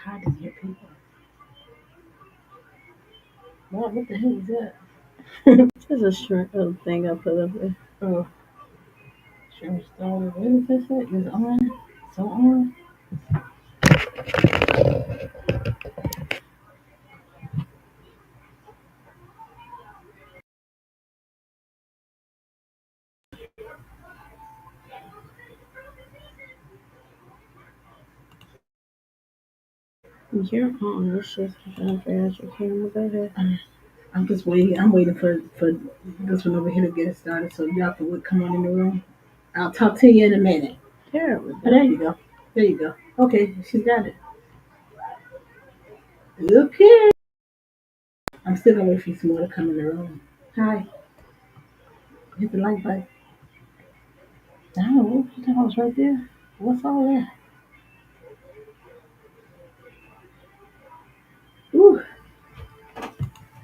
hiding here, people. What the hell is that? Just a shrimp thing I put up there. Oh, sure. Started. What is this? It's on. So on. You're on this shit. I'm trying to figure out your camera. Go ahead. I'm just waiting. I'm waiting for this one over here to get it started so y'all can come on in the room. I'll talk to you in a minute. There we Oh, go. there you go. There you go. Okay, she's got it. Okay. I'm still gonna wait for some more to come in the room. Hi. Hit the like button. No, you thought I was right there. What's all that? Ooh,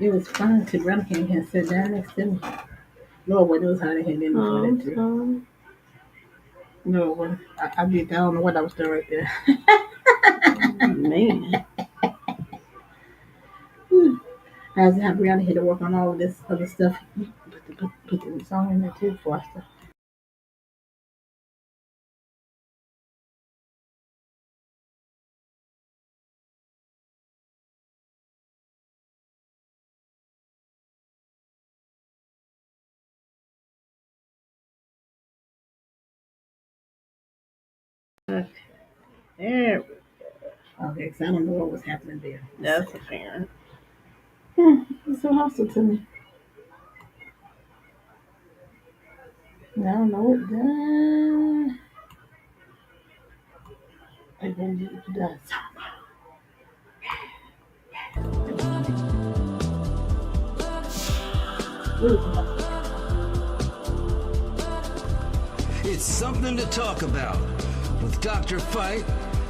it was fun to run came here and sit down next to me. Lord, what knows how they had been before that too. No, when I did. I don't know what I was doing right there. Man. I was have Brianna here to work on all of this other stuff. Put the song in there too for us. Okay. There. Okay, so I don't know what was happening there. That's apparent. It's so hostile to me. I don't know what that. I don't know what that. It's something to talk about with Dr.Fite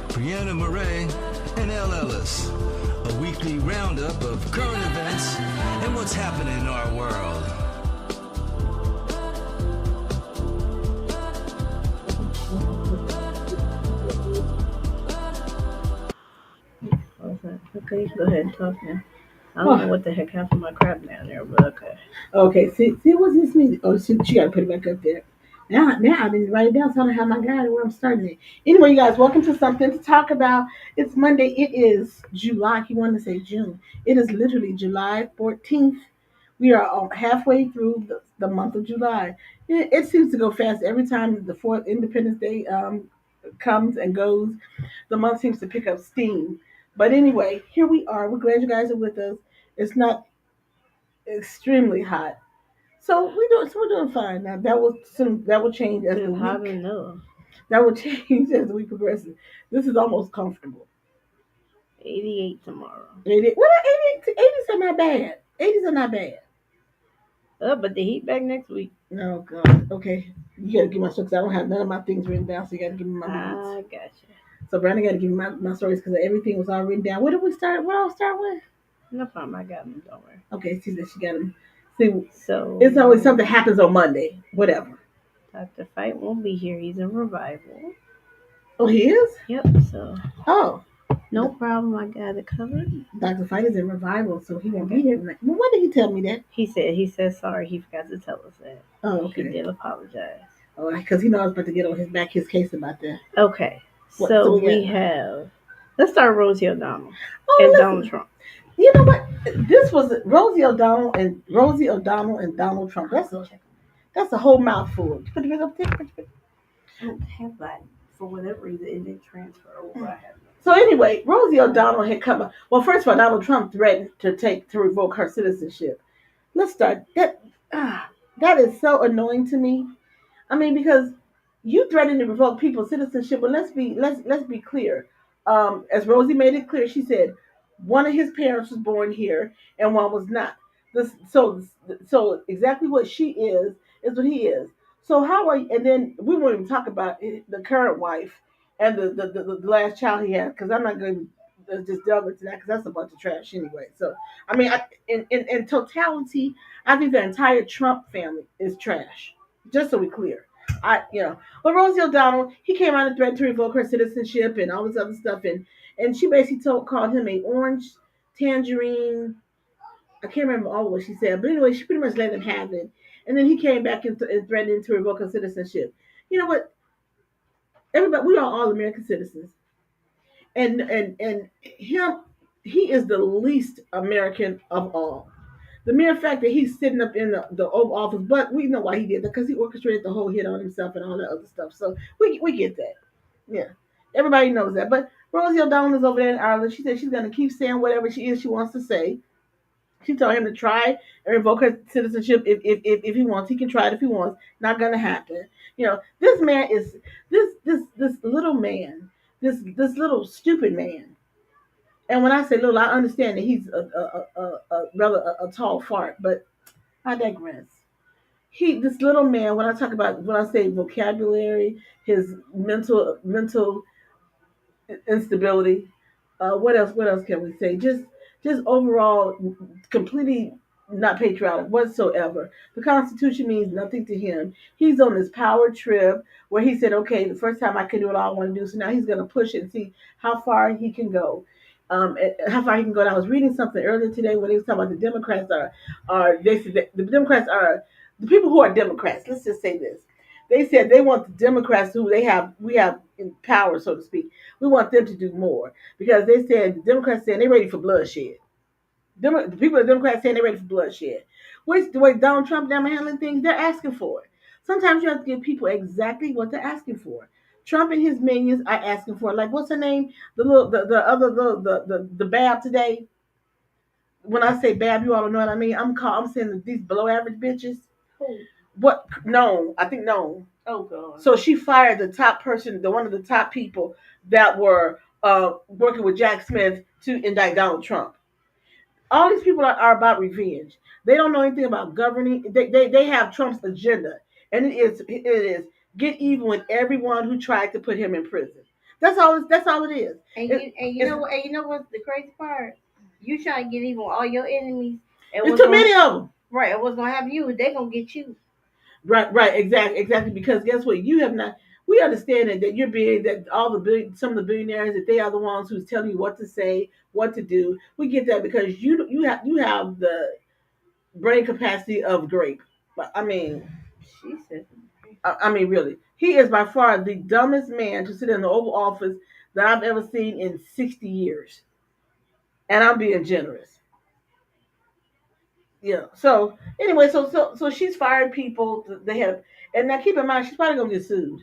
Brianamarrae and Elle Ellis. A weekly roundup of current events and what's happening in our world. Okay, go ahead and talk now. I don't know what the heck happened to my crap down there, but okay. Okay, see, what's this mean? Oh, she got to put it back up there. Now I didn't write it down, so I don't have my guide where I'm starting it. Anyway, you guys, welcome to something to talk about. It's Monday. It is July. He wanted to say June. It is literally July 14th. We are halfway through the month of July. It seems to go fast every time the fourth Independence Day comes and goes. The month seems to pick up steam. But anyway, here we are. We're glad you guys are with us. It's not extremely hot. We're doing fine now. That will change as the It's hot week. enough. That will change as the week progresses. This is almost comfortable. 88 tomorrow. 80, well, 80, 80s are not bad. 80s are not bad. Oh, but the heat back next week. Oh God. Okay, you gotta give my stories. I don't have none of my things written down, so you gotta give me my minutes. I gotcha. So Brandon got to give me my stories because everything was all written down. What did we start? What I'll start with? No problem. I got them. Don't worry. Okay, she said she got them. See, So it's always something happens on Monday. Whatever. Dr. Fite won't be here. He's in revival. Oh, he is. Yep. So Oh, no problem. I got it covered. Dr. Fight is in revival, so he won't be here tonight. Well, when did he tell me that? He said sorry. He forgot to tell us that. Oh, He okay. did apologize. Oh, because he knows I was about to get on his case about that. Okay. What, so we we have. Let's start Rosie O'Donnell and listen. Donald Trump. You know what? This was Rosie O'Donnell and Donald Trump. That's a whole mouthful. Put it up there. I don't have that for whatever reason. It didn't transfer over. I have. So anyway, Rosie O'Donnell had come up. Well, first of all, Donald Trump threatened to revoke her citizenship. Let's start that. That is so annoying to me. I mean, because you threatened to revoke people's citizenship, but let's be clear. As Rosie made it clear, she said one of his parents was born here and one was not. So exactly what she is what he is. So how are you? And then we won't even talk about the current wife and the last child he had because I'm not going to just delve into that because that's a bunch of trash anyway. So I mean, in totality, I think the entire Trump family is trash. Just so we're clear. But Rosie O'Donnell, he came out and threatened to revoke her citizenship and all this other stuff, and she basically called him a orange tangerine. I can't remember all what she said, but anyway, she pretty much let him have it. And then he came back and threatened to revoke her citizenship. You know what? Everybody, we are all American citizens, and him, he is the least American of all. The mere fact that he's sitting up in the Oval Office, but we know why he did that because he orchestrated the whole hit on himself and all that other stuff. So we get that. Yeah, everybody knows that. But Rosie O'Donnell is over there in Ireland. She said she's going to keep saying whatever she wants to say. She told him to try and revoke her citizenship if he wants. He can try it if he wants. Not going to happen. This man is this little man, this little stupid man. And when I say little, I understand that he's a rather a tall fart, but I digress. This little man. When I say vocabulary, his mental instability. What else? What else can we say? Just overall, completely not patriotic whatsoever. The Constitution means nothing to him. He's on this power trip where he said, "Okay, the first time I can do what I want to do." So now he's going to push it and see how far he can go. How far he can go. And I was reading something earlier today when they was talking about the Democrats are they said that the Democrats are the people who are Democrats. Let's just say this. They said they want the Democrats who we have in power, so to speak. We want them to do more because they said the Democrats saying they're ready for bloodshed. The people of the Democrats saying they're ready for bloodshed. Which the way Donald Trump them handling things, they're asking for it. Sometimes you have to give people exactly what they're asking for. Trump and his minions are asking for it. Like what's her name? The Bab today. When I say Bab, you all know what I mean. I'm saying these below average bitches. Who? What? No, I think no. Oh God. So she fired the top person, the one of the top people that were working with Jack Smith to indict Donald Trump. All these people are about revenge. They don't know anything about governing. They have Trump's agenda, and it is get even with everyone who tried to put him in prison. That's all it is. You know what's the crazy part? You try to get even with all your enemies, and It's too many of them. Right, and what's gonna happen to you? They gonna get you. Right, exactly. Because guess what? You have not. We understand that you're being that some of the billionaires that they are the ones who's telling you what to say, what to do. We get that because you have the brain capacity of grape. But I mean, She said, I mean, really, he is by far the dumbest man to sit in the Oval Office that I've ever seen in 60 years, and I'm being generous. Yeah. So anyway, so she's fired people. They have, and now keep in mind she's probably gonna get sued.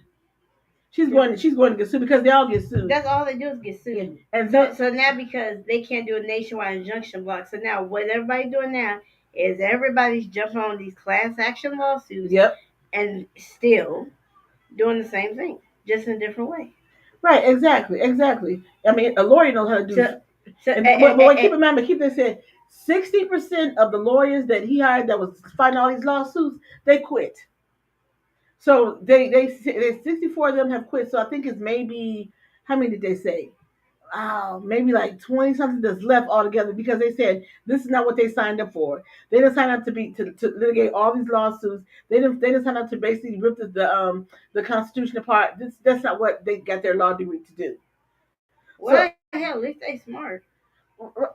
She's going to get sued because they all get sued. that's all they do is get sued. And So now because they can't do a nationwide injunction block, so now what everybody's doing now is everybody's jumping on these class action lawsuits. Yep. And still doing the same thing, just in a different way. Right. Exactly. I mean, a lawyer knows how to do. But keep in mind, keep this said. 60% of the lawyers that he hired that was fighting all these lawsuits, they quit. So they 64 of them have quit. So I think it's maybe how many did they say? Maybe like 20 something that's left altogether because they said this is not what they signed up for. They didn't sign up to litigate all these lawsuits. They didn't sign up to basically rip the Constitution apart. That's not what they got their law degree to do. Well, hell, at least they smart.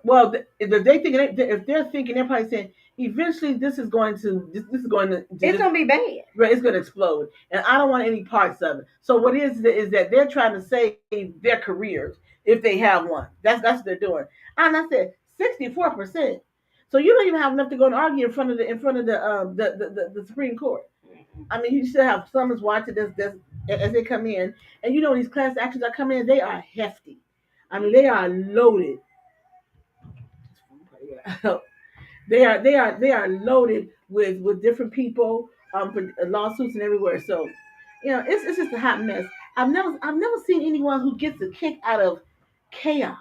Well, if they're thinking, they're probably saying eventually this is going to it's going to be bad. Right, it's going to explode, and I don't want any parts of it. So what is that they're trying to save their careers if they have one. That's what they're doing. And I said 64%. So you don't even have enough to go and argue in front of the Supreme Court. I mean, you still have summons watching this as they come in, and these class actions are coming in. They are hefty. I mean, they are loaded. They are loaded with different people for lawsuits and everywhere. So it's just a hot mess. I've never seen anyone who gets a kick out of chaos.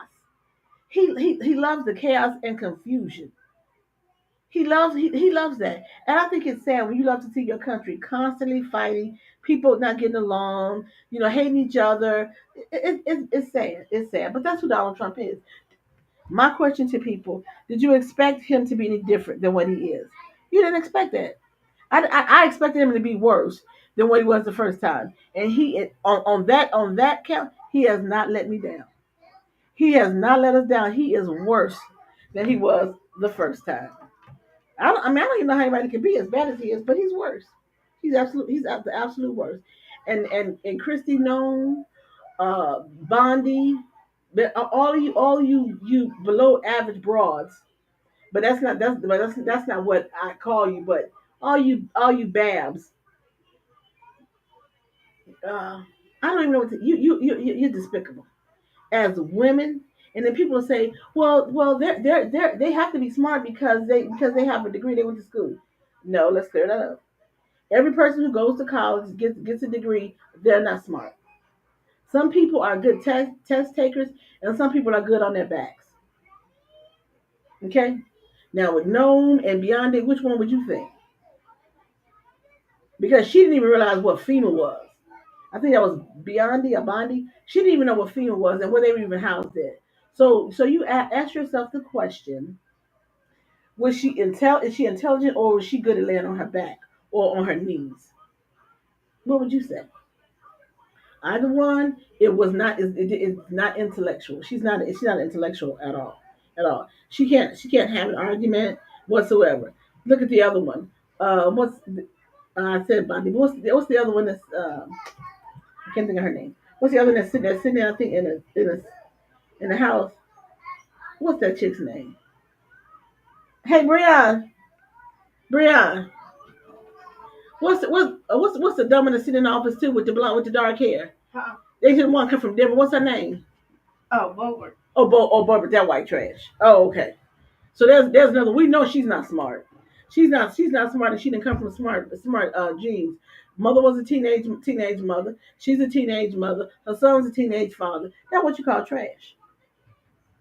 He loves the chaos and confusion. He loves that, and I think it's sad when you love to see your country constantly fighting, people not getting along, hating each other. It's sad. It's sad, but that's who Donald Trump is. My question to people: did you expect him to be any different than what he is? You didn't expect that. I expected him to be worse than what he was the first time. And he on that count, he has not let me down. He has not let us down. He is worse than he was the first time. I don't even know how anybody can be as bad as he is, but he's worse. He's the absolute worst. And Christy Nome, Bondi, all you below average broads. But that's not what I call you. But all you babs, I don't even know what to, you're despicable as women. And then people will say, well, they have to be smart because they have a degree, they went to school. No, let's clear that up. Every person who goes to college gets a degree. They're not smart. Some people are good test takers, and some people are good on their backs. Okay. Now with Gnome and Beyond it, which one would you think? Because she didn't even realize what FEMA was. I think that was Beyond or Bondi. She didn't even know what FEMA was and where they were even housed at. So you ask yourself the question: Is she intelligent, or was she good at laying on her back or on her knees? What would you say? Either one, it was not. It's not intellectual. She's not intellectual at all. At all. She can't have an argument whatsoever. Look at the other one. What's I said Bondi. What's the other one that's I can't think of her name. What's the other one that's sitting there? I think in the house. What's that chick's name? Hey, Brian. What's the dumb one that's sitting in the office too with the blonde with the dark hair? Huh? They didn't want to come from Denver. What's her name? Oh, Bogart. Barbara, that white trash. Oh, okay. So there's another. We know she's not smart. She's not smart, and she didn't come from smart genes. Mother was a teenage mother. She's a teenage mother. Her son's a teenage father. That's what you call trash.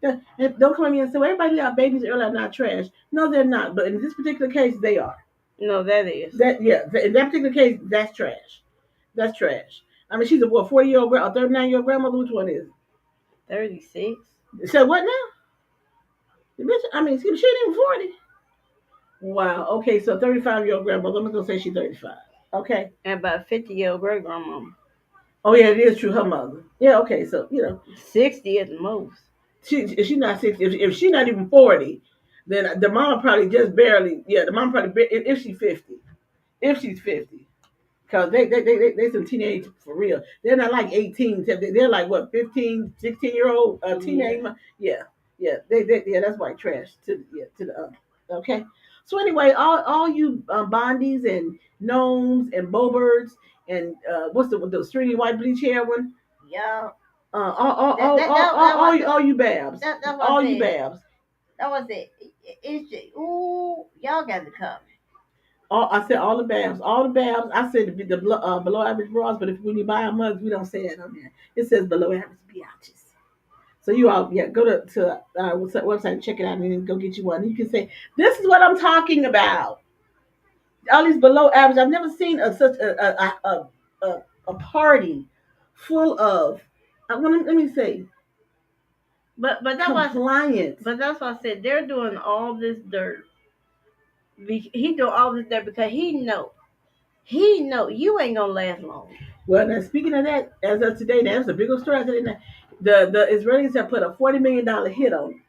Yeah, and don't come at me and say, well, everybody got babies early are not trash. No, they're not. But in this particular case, they are. No, that is. In that particular case, that's trash. That's trash. I mean, she's a 40-year-old girl, a 39-year-old grandmother. Which one is it? 36. So what now? The bitch, I mean, she ain't even 40. Wow. Okay, so 35-year-old grandmother. I'm not gonna say she's 35. Okay. And about 50-year-old great grandmama. Oh yeah, it is true. Her mother. Yeah. Okay. So 60 at the most. if she's not 60, if she's not even 40, then the mama probably just barely. Yeah, the mama probably if she's 50. If she's 50. Because they some teenage for real. They're not like 18. They're like what, 15, 16-year-old teenage. Yeah. Yeah. That's white trash to the okay. So anyway, all you Bondies and Gnomes and Bobirds and what's the stringy white bleach hair one? Yeah. All you babs. All you babs. That was it. Ooh, y'all got to come. I said all the babs, all the babs. I said the below average bras, but when you buy our mugs, we don't say that on there. It says below average biatches. So you all, go to our website and check it out, and then go get you one. You can say, "This is what I'm talking about." All these below average. I've never seen such a party full of. Let me say, but that compliance. But that's why I said they're doing all this dirt. He doing all this dirt because he know you ain't gonna last long. Well, now speaking of that, as of today, that's a big old story. Today, the Israelis have put a $40 million hit on him.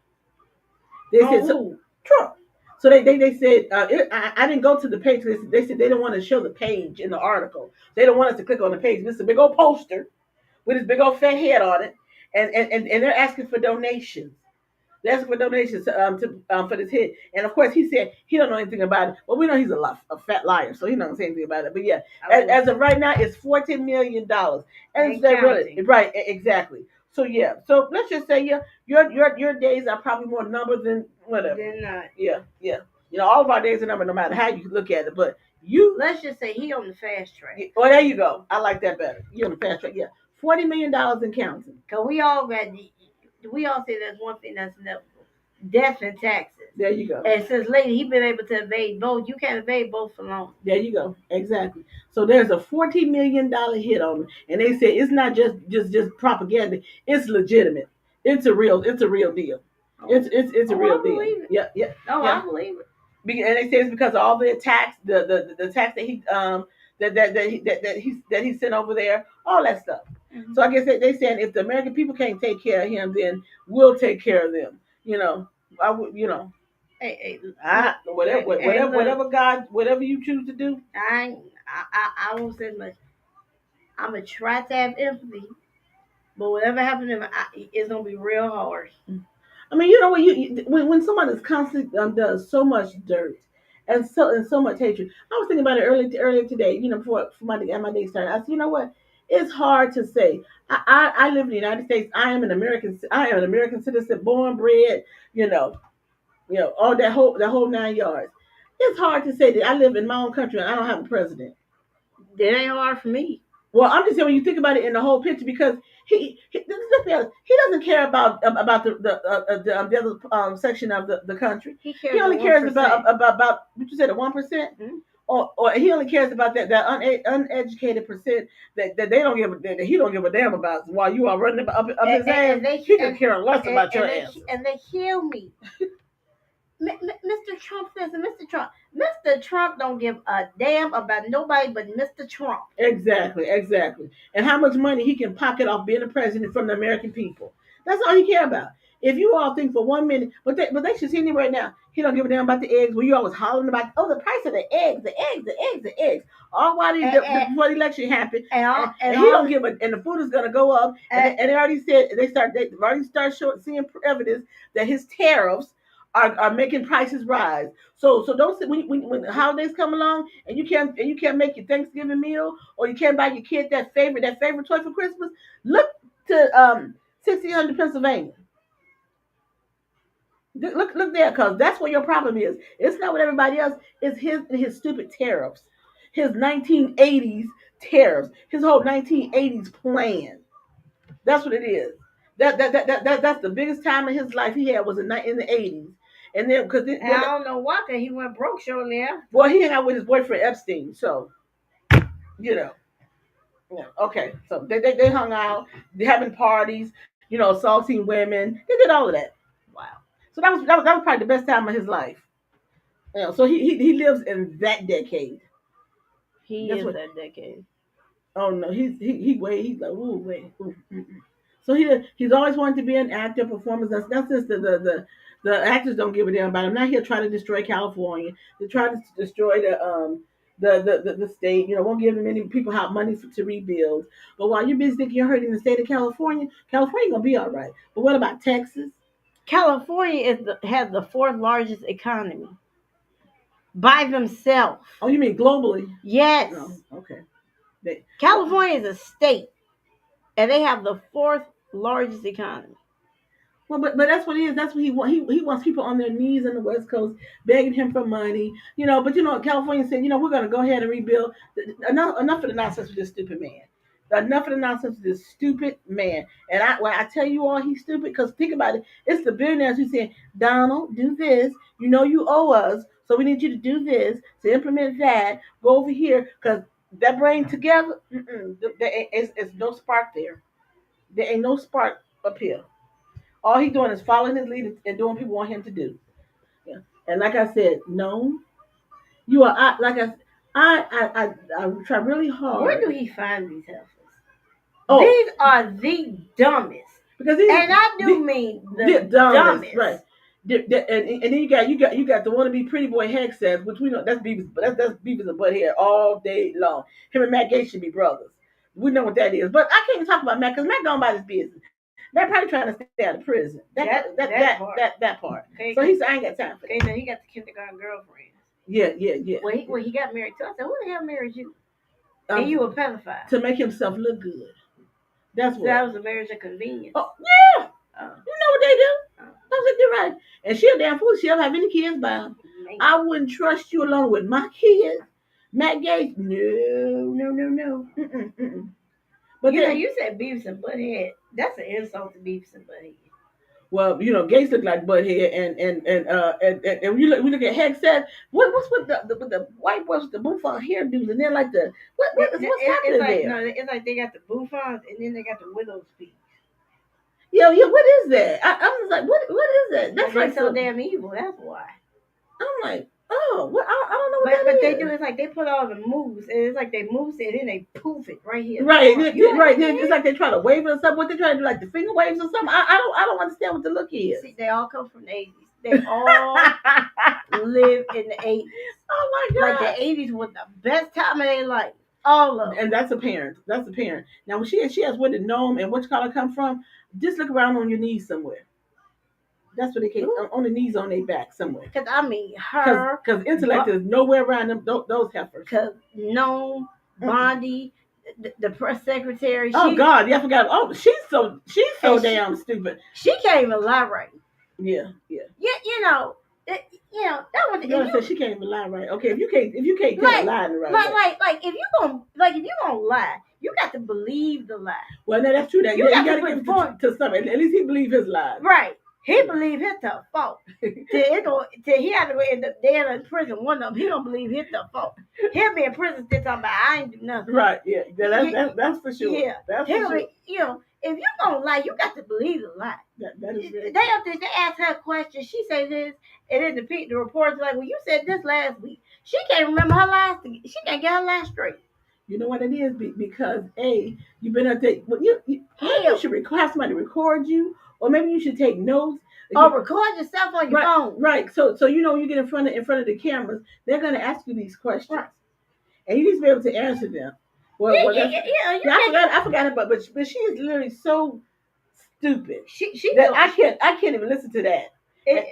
They said so, Trump. So they said I didn't go to the page. They said they don't want to show the page in the article. They don't want us to click on the page. This is a big old poster with this big old fat head on it, and they're asking for donations. They're asking for donations for this hit. And of course, he said he don't know anything about it. Well, we know he's a fat liar, so he don't say anything about it. But yeah, as of right now, it's $14 million. And they really right, exactly. So yeah, so let's just say your days are probably more numbered than whatever. They're not. Yeah. All of our days are numbered, no matter how you look at it. But let's just say he on the fast track. Oh, there you go. I like that better. You on the fast track. Yeah, $40 million in counting. Cause we all say there's one thing that's inevitable: death and taxes. There you go. And since lately he's been able to evade both. You can't evade both for long. There you go. Exactly. So there's a $14 million hit on him, and they say it's not just propaganda. It's legitimate. It's a real deal. It's a real deal. It. Yeah. I believe it. And they say it's because of all the attacks, the attacks that that he sent over there, all that stuff. Mm-hmm. So I guess they saying if the American people can't take care of him, then we'll take care of them. I would, Hey, whatever God, whatever you choose to do. I won't say much. I'm gonna try to have empathy, but whatever happens to him, it's gonna be real hard. I mean, you know what? When someone is constantly does so much dirt and so much hatred. I was thinking about it earlier today. Before my day started, I said, you know what? It's hard to say. I live in the United States. I am an American. I am an American citizen, born, bred. All that whole 9 yards. It's hard to say that I live in my own country and I don't have a president. That ain't hard for me. Well, I'm just saying when you think about it in the whole picture, because he doesn't care about the other section of the country. He only cares about what you said, the 1%, mm-hmm. or he only cares about that uneducated percent that they don't that he don't give a damn about. While you are running up his ass, he can care less about your ass. And they kill me. Mr. Trump says, Mr. Trump don't give a damn about nobody but Mr. Trump. Exactly. And how much money he can pocket off being a president from the American people. That's all he care about. If you all think for 1 minute, but they should see him right now. He don't give a damn about the eggs. Well, you always hollering about, the price of the eggs. All while before the election happened, and he don't give a, and the food is gonna go up. And they already said they've already started seeing evidence that his tariffs are making prices rise. So don't when holidays come along and you can't make your Thanksgiving meal, or you can't buy your kid that favorite toy for Christmas. Look to 1600 Pennsylvania. Look there, because that's where your problem is. It's not with everybody else. It's his stupid tariffs, his 1980s tariffs, his whole 1980s plan. That's what it is. That's the biggest time in his life he had was in the 80s. And then because I don't know why, because he went broke shortly after. Well, he hung out with his boyfriend Epstein, so Yeah. Okay. So they hung out, they having parties, assaulting women. They did all of that. Wow. So that was probably the best time of his life. So he lives in that decade. That's that decade. Oh no, he's like, ooh, wait. Ooh, So he's always wanted to be an actor, performer. That's just the actors don't give a damn about him. Now he'll try to destroy California. They try to destroy the state. Won't give him any people money to rebuild. But while you're busy thinking you're hurting the state of California gonna be all right. But what about Texas? California has the fourth largest economy by themselves. Oh, you mean globally? Yes. Oh, okay. California is a state, and they have the fourth largest economy. Well, but that's what it is. That's what he wants. He wants people on their knees on the West Coast begging him for money. But California said, we're going to go ahead and rebuild. Enough of the nonsense with this stupid man. Enough of the nonsense with this stupid man. And I tell you all, he's stupid, because think about it. It's the billionaires who say, Donald, do this. You owe us, so we need you to do this to implement that. Go over here, because that brain together, it's no spark there. There ain't no spark up here. All he's doing is following his lead and doing what people want him to do. Yeah. And like I said, no, you are I try really hard. Where do he find these heifers? Oh, these are the dumbest. And I mean the dumbest. Right. And then you got the wannabe pretty boy Hexas, which we know that's Beavis, but that's Beavis and Butthead all day long. Him and Matt Gaetz should be brothers. We know what that is, but I can't even talk about Matt, because Matt gone by his business. They're probably trying to stay out of prison. That part. Okay, so I ain't got time for that. Okay, then he got the kindergarten girlfriend. Yeah. When he got married to, I said, who the hell married you? And you a pedophile. To make himself look good. That's what. That was a marriage of convenience. Oh, yeah. You know what they do. I was like, you're right. And she a damn fool. She don't have any kids by him. I wouldn't trust you along with my kids. Matt Gaetz, no. But you said Beavis and Butthead. That's an insult to Beavis and Butthead. Well, Gates look like Butthead, and we look at Hexas. What's with the white boys with the bouffant hairdos, and then like what's happening there? No, it's like they got the bouffants, and then they got the widow's peak. Yeah. What is that? I was like, what is that? That's like so damn evil. That's why. I'm like, Oh, well, I don't know what But that they is. do. It's like they put all the moves, and it's like they move it, and then they poof it right here. Right, right. Like, It's like they try to wave it or something. What they try to do, like the finger waves or something. I don't understand what the look is. See, they all come from the 80s. They all live in the 80s. Oh my God! Like the 80s was the best time of their life. All of them. And that's apparent. That's apparent. Now, when she has where the gnome and which color come from, just look around on your knees somewhere. That's where they came on the knees on their back somewhere. Because I mean, her. Because intellect is nowhere around them. Those heifers. Because Gnome, Bondi, the press secretary. Oh God, yeah, I forgot. Oh, she's so damn stupid. She can't even lie right. Yeah. You know. That was. You said she can't even lie right. Okay, if you can't tell a lie in the right way. Like if you gonna lie, you got to believe the lie. Well, no, that's true. That you got to give it to somebody. At least he believed his lie. Right. He believed his the fault. Till he had to go end up dead in prison. One of them, he don't believe his the fault. He'll be in prison still talking about I ain't do nothing. Right. Yeah. That's for sure. Yeah. That's for sure. If you gonna lie, you got to believe the lie. That is very they ask her a question. She say this, and then the reporter's like, "Well, you said this last week." She can't remember her last. She can't get her last straight. You know what it is? Because you've been out there. Well, you should have somebody record you, or maybe you should take notes. Or record yourself on your phone. Right. So when you get in front of the cameras, they're going to ask you these questions, right. And you need to be able to answer them. Well, I forgot about, but she is literally so stupid. I can't even listen to that.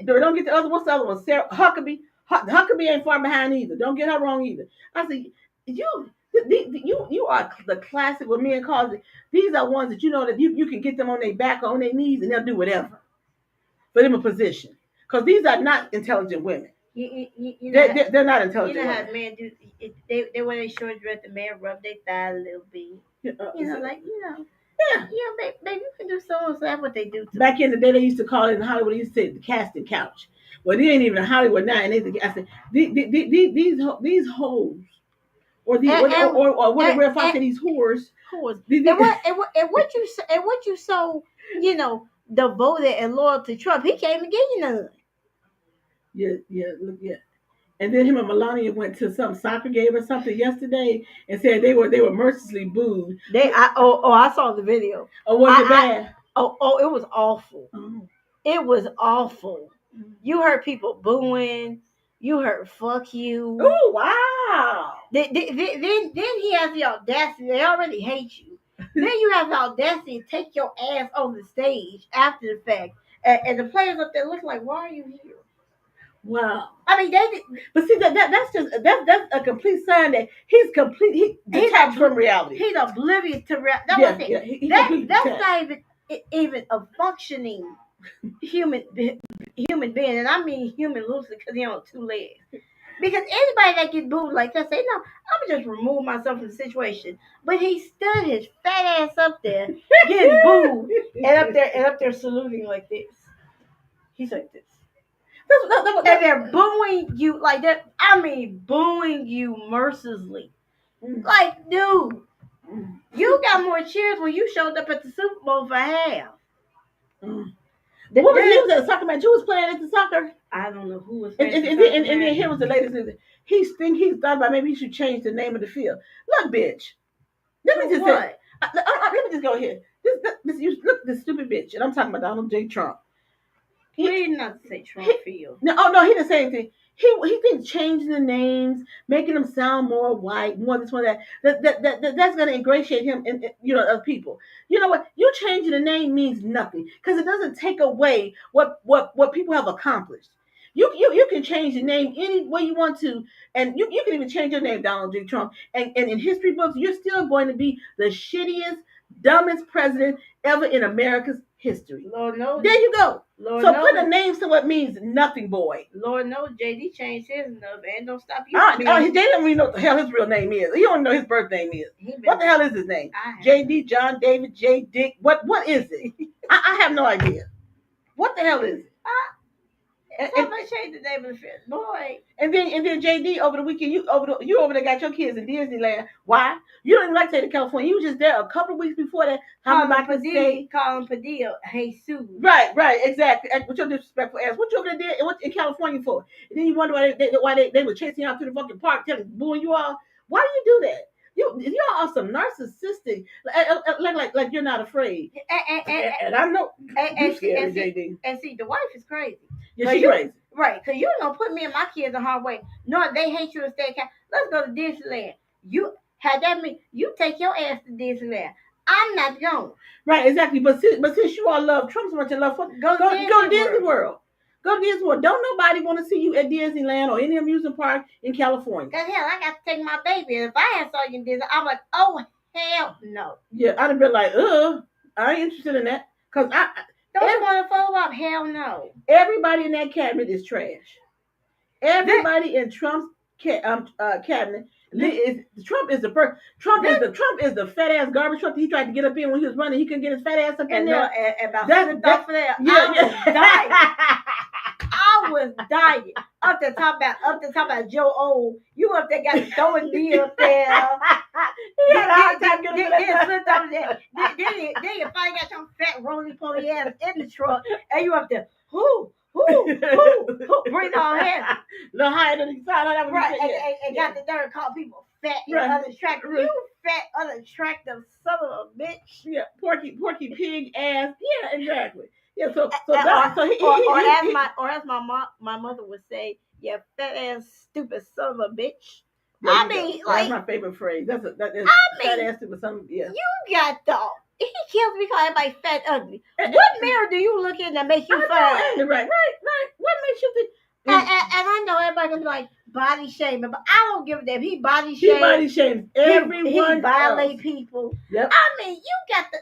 Don't get the other. What's the other one? Sarah Huckabee. Huckabee ain't far behind either. Don't get her wrong either. I said you are the classic. What men calls it. These are ones that you know that you can get them on their back or on their knees and they'll do whatever for them a position. Because these are not intelligent women. They're not intelligent. You know how men do. They wear their short dress. The man rub their thigh a little bit. Yeah, baby, you can do so. That's what they do. Back in the day, they used to call it in Hollywood. They used to say the casting couch. Well, they ain't even in Hollywood now. And I said these hoes, or what the real Fox said, these whores. And what you so devoted and loyal to Trump, he can't even give you none. Yeah. And then him and Melania went to some soccer game or something yesterday and said they were mercilessly booed. I saw the video. Oh, was it bad? It was awful. Oh. It was awful. You heard people booing. You heard "fuck you." Oh wow! Then he has the audacity. They already hate you. Then you have the audacity to take your ass on the stage after the fact, and the players up there look like, "Why are you here?" Wow. I mean, but see that's a complete sign that he's detached from reality. He's oblivious to reality. That's not even a functioning human being, and I mean human loosely because he on two legs. Because anybody that gets booed like that say, "No, I'm gonna just remove myself from the situation." But he stood his fat ass up there, getting booed, and up there saluting like this. He's like this. And they're booing you like that. I mean, booing you mercilessly. Like, dude, you got more cheers when you showed up at the Super Bowl for half. What was he at soccer match? You was playing at the soccer. I don't know who was. And then here was the latest news. He's thought about maybe he should change the name of the field. Look, bitch. Let me just say. Let me just go here. Look, this stupid bitch, and I'm talking about Donald J. Trump. He did not say Trump field. No, he didn't say anything. He thinks changing the names, making them sound more white, more this one that's going to ingratiate him and other people. You know what? You changing the name means nothing because it doesn't take away what people have accomplished. You can change the name any way you want to, and you can even change your name, Donald J. Trump. And in history books, you're still going to be the shittiest, dumbest president ever in America's history. Lord knows. There you go. Lord so knows. put a name to what means nothing, boy. Lord knows JD changed his enough and don't stop you. They don't even know what the hell his real name is. He don't know his birth name is. What the hell is his name? JD, John, David, J. Dick. What is it? I have no idea. What the hell is it? Somebody changed the name of the film, boy. And then JD over the weekend, you over there got your kids in Disneyland. Why? You don't even like to take to California. You were just there a couple of weeks before that. Colin Padilla, Jesus. Right, exactly. With your disrespectful ass, what you over there did in California for? And then you wonder why they were chasing you out to the fucking park, booing you all. Why do you do that? You are some narcissistic, like you're not afraid. And I know you're scared, JD. And see, the wife is crazy. Yeah, she's crazy. Right, because you don't put me and my kids the hard way. No, they hate you and stay. Let's go to Disneyland. You had that mean you take your ass to Disneyland. I'm not going. Right, exactly. But since you all love Trump so much and love fun, go to Disney World. Go to Disney World. Don't nobody want to see you at Disneyland or any amusement park in California. Cause hell, I got to take my baby. And if I had saw you in Disney, I'm like, oh hell no. Yeah, I'd have been like, I ain't interested in that. Cause don't you want to follow up? Hell no. Everybody in that cabinet is trash. Everybody in Trump's cabinet Trump is the fat ass garbage truck that he tried to get up in when he was running. He couldn't get his fat ass up in there. And about slipped off of there. I was dying. Up the top about Joe O. You up there got throwing me up there. Then slipped off of there. Then you finally got your fat roly poly ass in the truck, and you up there. Who? Bring all hands. Little higher than the side. Right, and got the nerve to call people fat and unattractive. You fat, unattractive son of a bitch. Yeah, porky pig ass. Yeah, exactly. Yeah, so as my mother would say, yeah, fat ass stupid son of a bitch. I mean, that's my favorite phrase. That's fat ass stupid son of a bitch. Yeah. You got the. He kills me because everybody fat ugly. What mirror do you look in that makes you fat? Right. What makes you think? And I know everybody gonna be like body shaming, but I don't give a damn. He body shames. He body shames everyone. He violate people. Yep. I mean, you got the.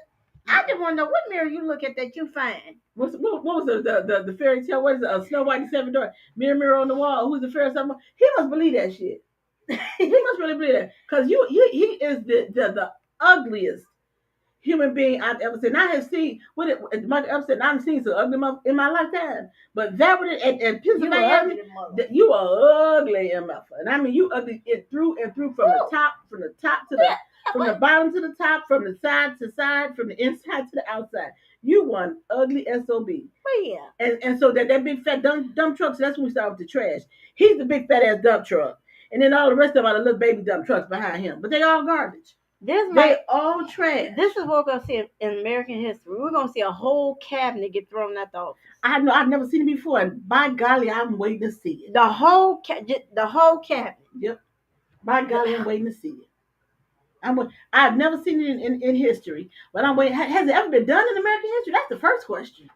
I just want to know what mirror you look at that you find. What was the fairy tale? What is it? Snow White and Seven Dwarfs. Mirror on the wall. Who's the fairy? He must believe that shit. He must really believe that because he is the ugliest human being I've ever seen. I have seen Michael Epstein. I've seen some ugly mother in my lifetime, but that would and physical ugly. You are ugly, mother, and I mean you ugly through and through from the top to the bottom to the top, from the side to side, from the inside to the outside. You one ugly SOB. Oh yeah. And so that big fat dump truck. So that's when we start with the trash. He's the big fat ass dump truck, and then all the rest of them are the little baby dump trucks behind him. But they all garbage. They all trash. This is what we're gonna see in American history. We're gonna see a whole cabinet get thrown out the office. I know. I've never seen it before, and by golly, I'm waiting to see it. The whole cabinet. Yep. By golly, I'm waiting to see it. I've never seen it in history, but I'm waiting. Has it ever been done in American history? That's the first question.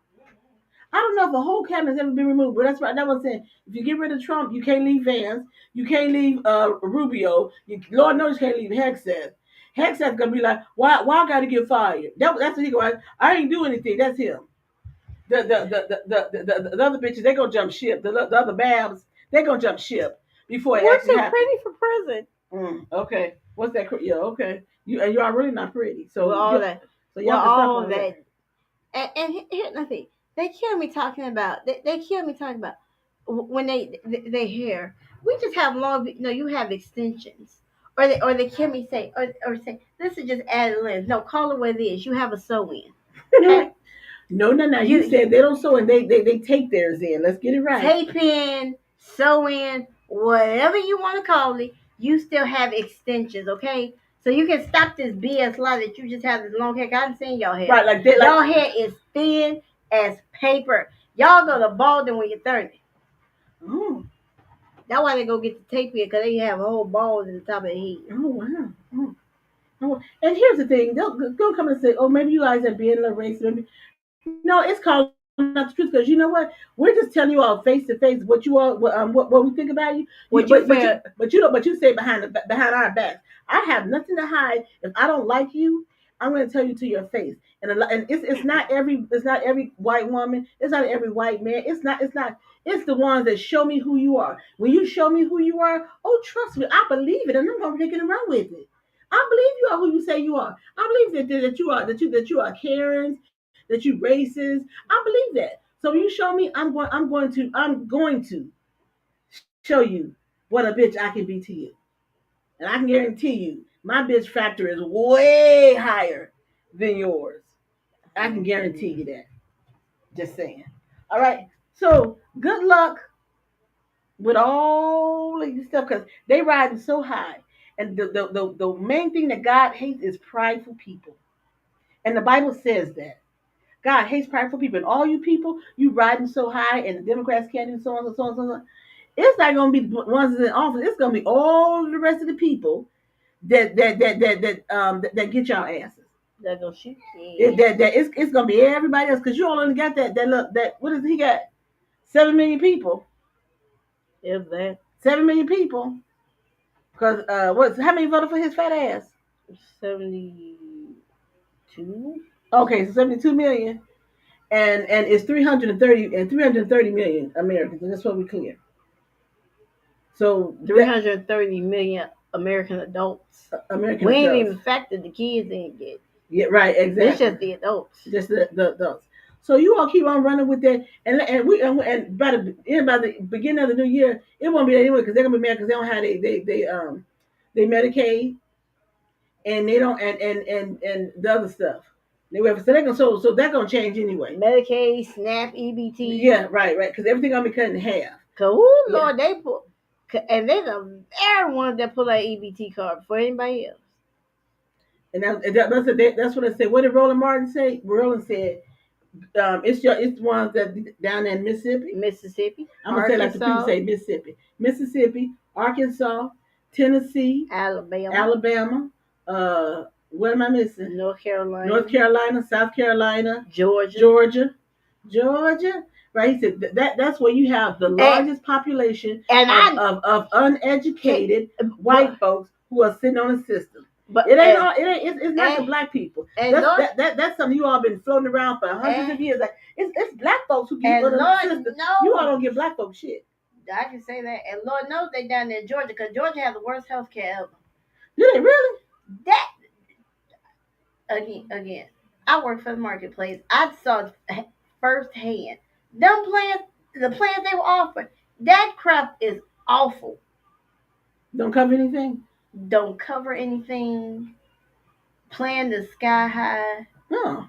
I don't know if a whole cabinet has ever been removed, but that's right. That was saying if you get rid of Trump, you can't leave Vance, you can't leave Rubio. Lord knows you can't leave Hegseth. Hegseth's gonna be like, why I gotta get fired? That's what he goes. I ain't do anything. That's him. The other bitches, they gonna jump ship. The other babs, they gonna jump ship before it What's actually so pretty for prison? Okay. What's that? Yeah. Okay. You are really not pretty. So all that. So y'all that. And here's nothing. They kill me talking about. They kill me talking about when they hair. We just have long. No, you have extensions. Or they kill me say say this is just added lens. No, call it what it is. You have a sew in. Okay? No. You said they don't sew in. They take theirs in. Let's get it right. Tape in, sew in, whatever you want to call it. You still have extensions, okay? So you can stop this BS lie that you just have this long hair. I haven't seen y'all hair. Right, like y'all hair is thin as paper. Y'all go to balding when you're 30. That's why they go get the tape here, because they have a whole balls in the top of their head. Oh, wow. Oh. And here's the thing. They'll come and say, oh, maybe you guys are being a little racist. No, it's called not the truth, because you know what? We're just telling you all face to face what you all what we think about you. But you say behind our backs. I have nothing to hide. If I don't like you, I'm going to tell you to your face. And it's not every white woman. It's not every white man. It's not. It's the ones that show me who you are. When you show me who you are, oh, trust me, I believe it, and I'm going to take it and run with it. I believe you are who you say you are. I believe that you are Karens, that you racist. I believe that. So you show me, I'm going to show you what a bitch I can be to you. And I can guarantee you, my bitch factor is way higher than yours. I can guarantee you that. Just saying. All right. So good luck with all of this stuff because they riding so high. And the main thing that God hates is prideful people. And the Bible says that. God hates prideful people. And all you people, you riding so high and the Democrats can't do so on and so on and so on. It's not gonna be the ones in office, it's gonna be all the rest of the people that get y'all asses. That go shoot. Yeah. It's gonna be everybody else because you all only got that look that what is he got? 7 million people. Is that 7 million people? Because how many voted for his fat ass? 72. Okay, so 72 million, and it's 330 million Americans, and that's what we clear. So 330 million American adults. We ain't even factored the kids in yet. Yeah, right, exactly. It's just the adults. Just the adults. So you all keep on running with that, and by the beginning of the new year, it won't be that anyway because they're gonna be mad because they don't have they Medicaid, and they don't and the other stuff. So that's gonna change anyway. Medicaid, SNAP, EBT. Yeah, right, because everything gonna be cut in half. Cause Lord, they put, and they're the very ones that pull that EBT card before anybody else. And that's what I said. What did Roland Martin say? Roland said, it's ones that down in Mississippi. I'm gonna say like the people say Mississippi, Arkansas, Tennessee, Alabama. What am I missing? North Carolina, South Carolina, Georgia. Right? He said that's where you have the largest population of uneducated white folks who are sitting on the system. But it's not the black people. That's something you all been floating around for hundreds of years. Like it's black folks who get under the system. You all don't give black folks shit. I can say that, and Lord knows they down there in Georgia because Georgia has the worst health care ever. Do they really? That again. I work for the marketplace. I saw firsthand them plans. The plans they were offering. That crap is awful. Don't cover anything. Plan is sky high. Oh.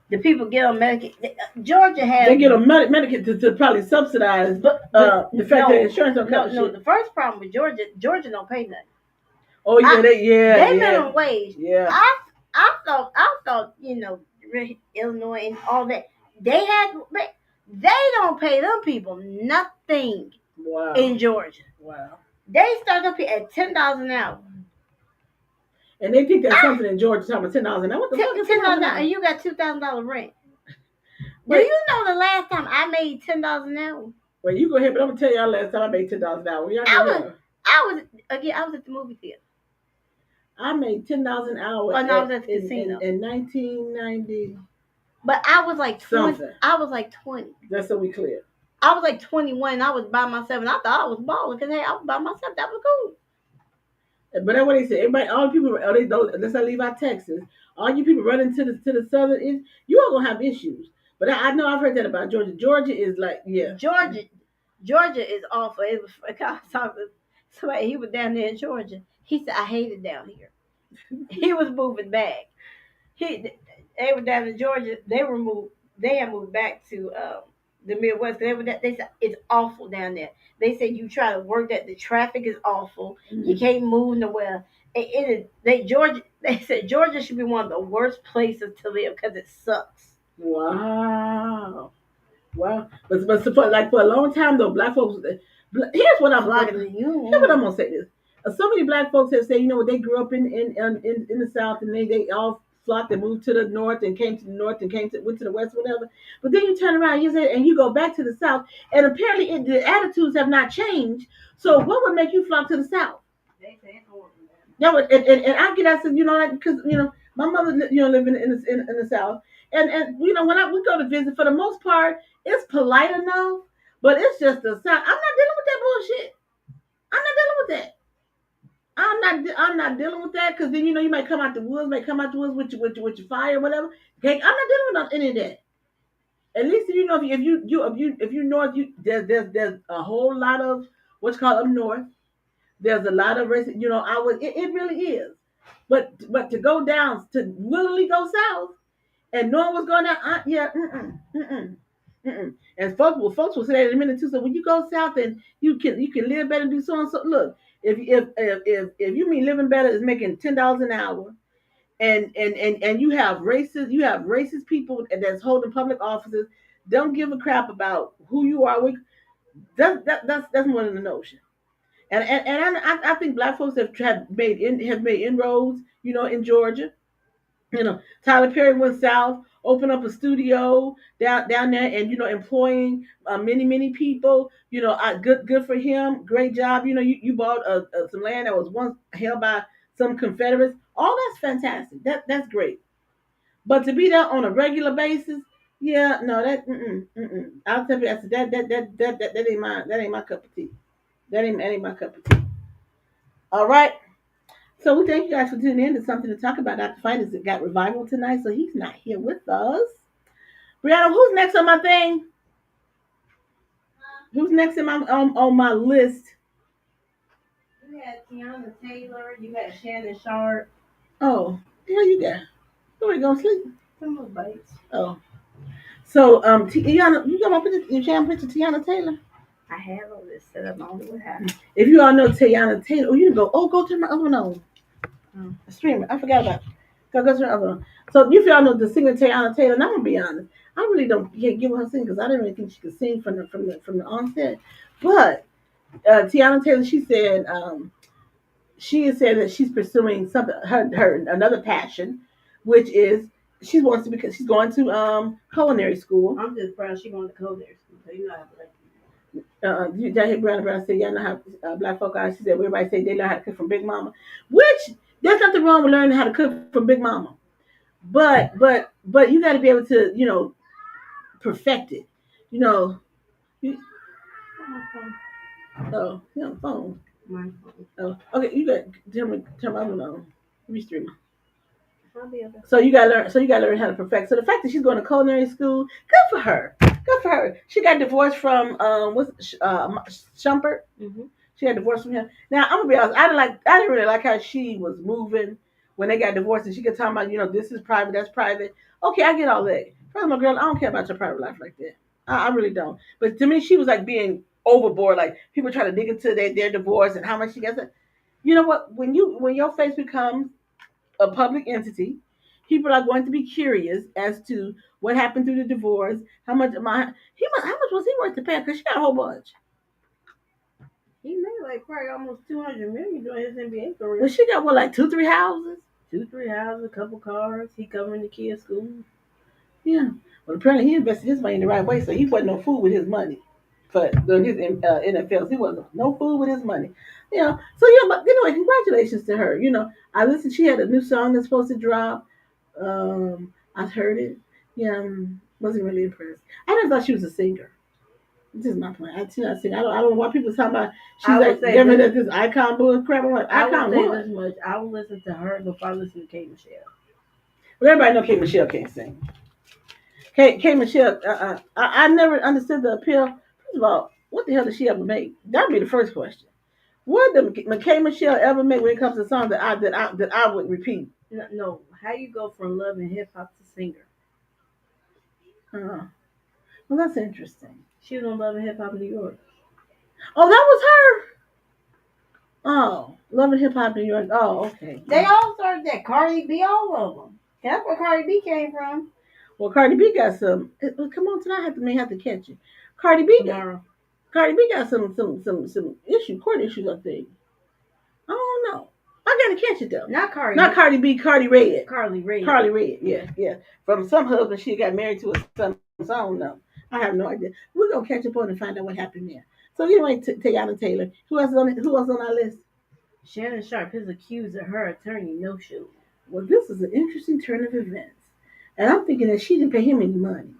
The people get on Medicaid. Georgia has. They get on Medicaid to probably subsidize the fact that insurance don't cover shit. No, the first problem with Georgia don't pay nothing. Oh yeah, they minimum wage. Yeah. I thought Illinois and all that they don't pay them people nothing. Wow. In Georgia. Wow. They start up here at $10 an hour. And they think that's something in Georgia talking about $10 an hour. What the fuck is $10 an hour? And you got $2,000 rent. Do you know the last time I made $10 an hour? Well, you go ahead, but I'm gonna tell y'all last time I made $10 an hour. I was at the movie theater. I made $10 an hour. When I was at the casino in 1990. But I was like 20. I was like 20. That's so we clear. I was like 21. And I was by myself, and I thought I was balling because hey, I was by myself. That was cool. But that's what they say. Everybody, all the people, let's not leave out Texas. All you people running to the southern is you all gonna have issues. But I know I've heard that about Georgia. Georgia is like Georgia is awful. It was I was talking to somebody. He was down there in Georgia. He said I hate it down here. He was moving back. They were down in Georgia. They had moved back to the Midwest. They said it's awful down there. They said you try to work that the traffic is awful. Mm-hmm. You can't move nowhere. Georgia. They said Georgia should be one of the worst places to live because it sucks. Wow. But for a long time though, black folks. Here's what I'm gonna say this. So many black folks have said, they grew up in the South and they all flocked and moved to the North and came to the North and went to the West, whatever. But then you turn around and you go back to the South, and apparently the attitudes have not changed. So what would make you flock to the South? And I get out because my mother living in the South, and when we go to visit, for the most part, it's polite enough, but it's just the South. I'm not dealing with that bullshit. I'm not dealing with that. I'm not dealing with that because then you might come out the woods with your fire or whatever. Okay, I'm not dealing with any of that. At least you know if you north, there's a whole lot of what's called up north. There's a lot of races. You know, it really is. But to go down to willingly go south and knowing what's going on, yeah, and folks will say that in a minute too. So when you go south and you can live better, do so and so. Look, if you mean living better is making $10 an hour, and you have racist people that's holding public offices, don't give a crap about who you are. That's more than a notion. And I think black folks have made inroads, in Georgia. Tyler Perry went south, opened up a studio down there, and employing many people. Good for him. Great job. You bought some land that was once held by some Confederates. All that's fantastic. That's great. But to be there on a regular basis, yeah, no, I'll tell you, I said that ain't my cup of tea. That ain't my cup of tea. All right. So we thank you guys for tuning in to something to talk about. Dr. Fite has got revival tonight, so he's not here with us. Brianna, who's next on my thing? Who's next on my list? You had Tiana Taylor. You had Shannon Sharp. Oh, yeah, you got. Who are you gonna sleep? Some of bites. Oh, so Tiana, you got my picture? You share my picture, Tiana Taylor. I have all this set up. I don't know what happened. If you all know Tiana Taylor, you can go. Oh, go turn my other one on. Streamer. I forgot about it. Go to the other one. So if y'all know the singer Tiana Taylor, and I'm gonna be honest, I really don't give her sing because I didn't really think she could sing from the onset. But Tiana Taylor, she has said that she's pursuing something her another passion, which is she wants to because she's going to culinary school. I'm just proud she's going to culinary school. So you know how to you hear Brianna say, y'all know how black folk are. She said, everybody say they learn how to cook from Big Mama, which there's nothing wrong with learning how to cook from Big Mama, but you got to be able to perfect it. You, oh, you on the phone. my phone. Oh, okay. You got turn my phone on. Restream. So you gotta learn how to perfect. So the fact that she's going to culinary school, good for her. Good for her. She got divorced from Shumpert. Mm-hmm. She got divorced from him. Now I'm gonna be honest. I didn't really like how she was moving when they got divorced, and she kept talking about this is private, that's private. Okay, I get all that. First of all, girl, I don't care about your private life like that. I really don't. But to me, she was like being overboard. Like people try to dig into their divorce and how much she gets. You know what? When your face becomes a public entity, people are going to be curious as to what happened through the divorce. How much was he worth to pay? Because she got a whole bunch. He made like probably almost $200 million during his NBA career. Well, she got what, like 2-3 houses? 2-3 houses, a couple cars. He covering the kids' school. Yeah. Well, apparently he invested his money in the right way, so he wasn't no fool with his money. But during his NFLs, he wasn't no fool with his money. So but anyway, congratulations to her. I listened. She had a new song that's supposed to drop. I've heard it. Yeah, wasn't really impressed. I never thought she was a singer. This is my point. She's not singing. I don't know why people talking about. She's like giving us this icon bull crap. I'm like, icon what? This much. I will listen to her before I listen to K. Michelle. Well, everybody know K. Michelle can't sing. K. Michelle, I never understood the appeal. First of all, what the hell did she ever make? That'd be the first question. What did K. Michelle ever make when it comes to songs that I would repeat? No, how you go from love and hip hop to singer? Well, that's interesting. She was on Love and Hip Hop in New York. Oh, that was her. Oh, Love and Hip Hop New York. Oh, okay. They all started that. Cardi B, all of them. That's where Cardi B came from. Well, Cardi B got some. Come on, tonight I may have to catch you. Cardi B got some court issues, I think. I don't know. I gotta catch it though. Not Cardi B, Cardi Red. Carly Red. Yeah. From some husband she got married to, or something. So I don't know. I have no idea. We're gonna catch up on and find out what happened there. So anyway, Tiana Taylor. Who else on our list? Shannon Sharp. His accuser, her attorney, no show. Well, this is an interesting turn of events, and I'm thinking that she didn't pay him any money.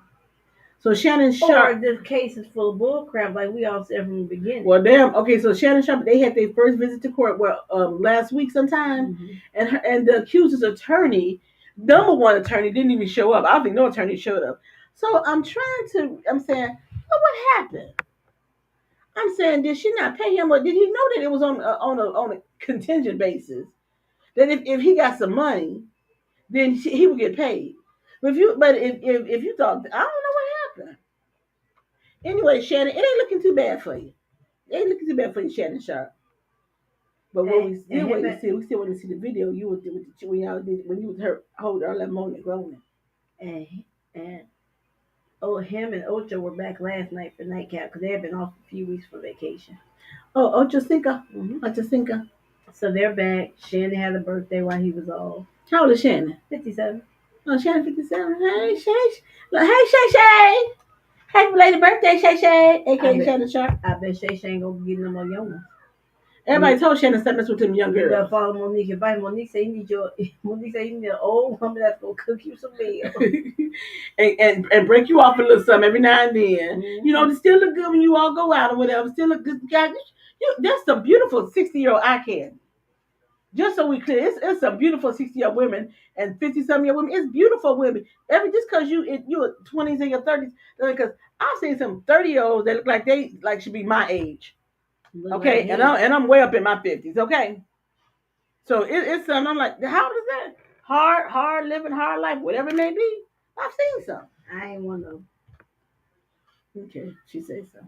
So Shannon Sharp. Or this case is full of bullcrap, like we all said from the beginning. Well, damn. Okay, so Shannon Sharp, they had their first visit to court last week sometime, and the accuser's attorney, number one attorney, didn't even show up. I don't think no attorney showed up. So I'm saying, well, what happened? I'm saying, did she not pay him, or did he know that it was on a contingent basis? That if he got some money, then he would get paid. But if you thought, I don't know what happened. Anyway, Shannon, it ain't looking too bad for you. It ain't looking too bad for you, Shannon Sharp. But what we still waiting to see, we still want to see the video you with when y'all did when you was her hold all that moaning groaning. And him and Ocho were back last night for nightcap because they had been off a few weeks for vacation. Oh, Ocho Cinco. Mm-hmm. Ocho Cinco. So they're back. Shannon had a birthday while he was off. How old is Shannon? 57. Oh, Shannon 57. Hey, Shay Shay. Happy belated birthday, Shay Shay. AKA Shannon Sharp. I bet Shay Shay ain't gonna get no more young ones. Everybody told Shannon to mess with them young girls. You better follow Monique. Invite Monique. Say you need an old woman that's gonna cook you some meals and break you off a little something every now and then. Mm-hmm. You know, to still look good when you all go out or whatever. Still look good. That's a beautiful 60-year-old eye candy. Just so we clear, it's a beautiful 60-year-old women and 50-some-year women. It's beautiful women. Just because you're 20s and your 30s, because I've seen some 30-year-olds that look like they should be my age. Okay, and I'm way up in my 50s. Okay, so it's something. I'm like, how old is that? Hard living, hard life, whatever it may be. I've seen some. I ain't one of them. Okay, she says so.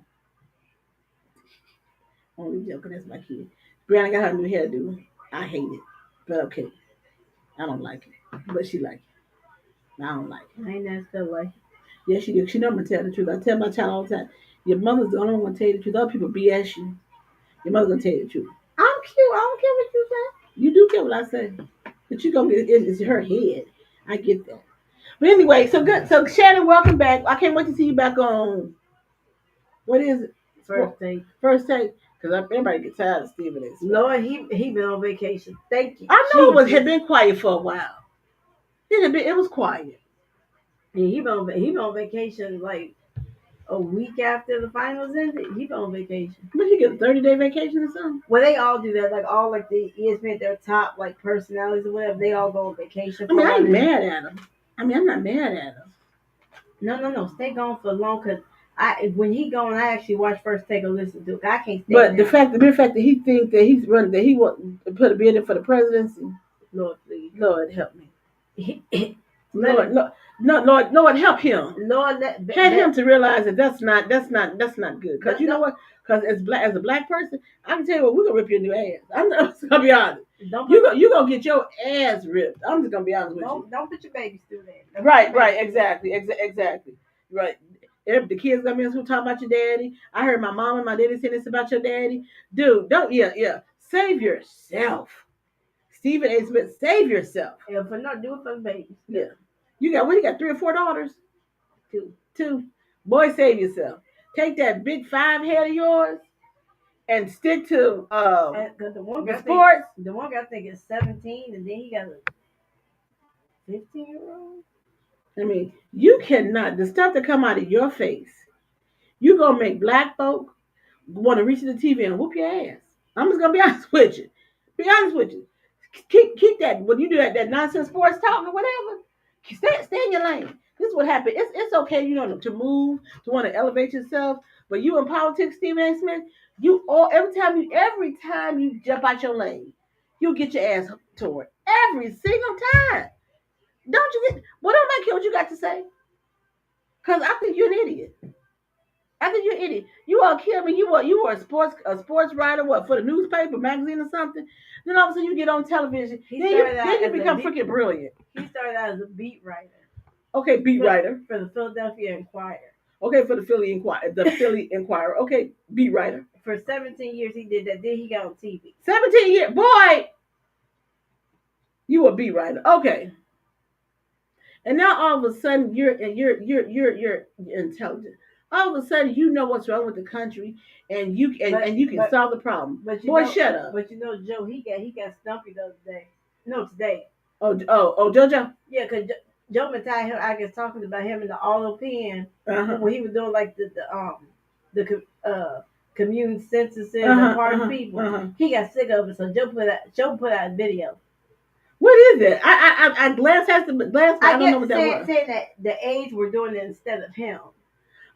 Only joking. That's my kid. Brianna got her new hairdo. I hate it, but okay, I don't like it, but she like it. I don't like it. I ain't that still like it. Yeah, she do. She know I'm gonna tell the truth. I tell my child all the time. Your mother's the only one gonna tell you the truth. Other people BS you. Your mother's gonna tell you the truth. I'm cute. I don't care what you say. You do care what I say, but you gonna get it's her head. I get that. But anyway, so good. So Shannon, welcome back. I can't wait to see you back on. What is it? First take. First take. Because everybody gets tired of Stephen A. Lord, he been on vacation. Thank you. I know had been quiet for a while. It was quiet. Yeah, he been on vacation like a week after the finals ended. He been on vacation. But you get a 30-day vacation or something? Well, they all do that. Like all like the ESPN, their top like personalities or whatever, they all go on vacation. I ain't mad at them. I'm not mad at them. No. Stay gone for long because when he gone, I actually watch First Take or listen to it. I can't stay. But the fact that he thinks that he want to put a bid in for the presidency. Lord, please. Lord help me. Lord help him. Lord help him to realize that that's not good. Because you know what? Because as a black person, I can tell you what, we're gonna rip your new ass. I'm just gonna be honest. You gonna get your ass ripped. I'm just gonna be honest with you. Don't put your babies through that. Right, exactly. Right. If the kids come in school talking about your daddy, I heard my mom and my daddy say this about your daddy. Dude, don't save yourself. Stephen A. Smith, save yourself. Yeah, do it for the babies. Yeah. You got 3 or 4 daughters? 2. Boy, save yourself. Take that big 5 head of yours and stick to the sports. The one guy I think is 17, and then he got a 15-year-old. I mean, you cannot. The stuff that come out of your face, you gonna make black folk want to reach to the TV and whoop your ass. I'm just gonna be honest with you. Keep that when you do that nonsense sports talk or whatever. Stay in your lane. This is what happened. It's okay, to move, to want to elevate yourself. But you in politics, Stephen A. Smith, every time you jump out your lane, you'll get your ass toward every single time. Don't care what you got to say. Because I think you're an idiot. You all kill me. You were a sports writer, for the newspaper, magazine, or something. Then all of a sudden you get on television. Then you become freaking brilliant. He started out as a beat writer. Okay, beat writer for the Philadelphia Inquirer. Okay, for the Philly Inquirer. Okay, beat writer. For 17 years he did that. Then he got on TV. 17 years, boy. You a beat writer. Okay. And now all of a sudden you're intelligent. All of a sudden you know what's wrong with the country, and you can solve the problem. Shut up. But Joe, he got stumpy the other day. No, today. Oh, JoJo. Yeah, because Joe Matai, I guess talking about him in the auto pen when he was doing like the commune census and party people. He got sick of it, so Joe put out a video. What is it? I glanced at the glance, but I don't know what that was. Saying that the aides were doing it instead of him.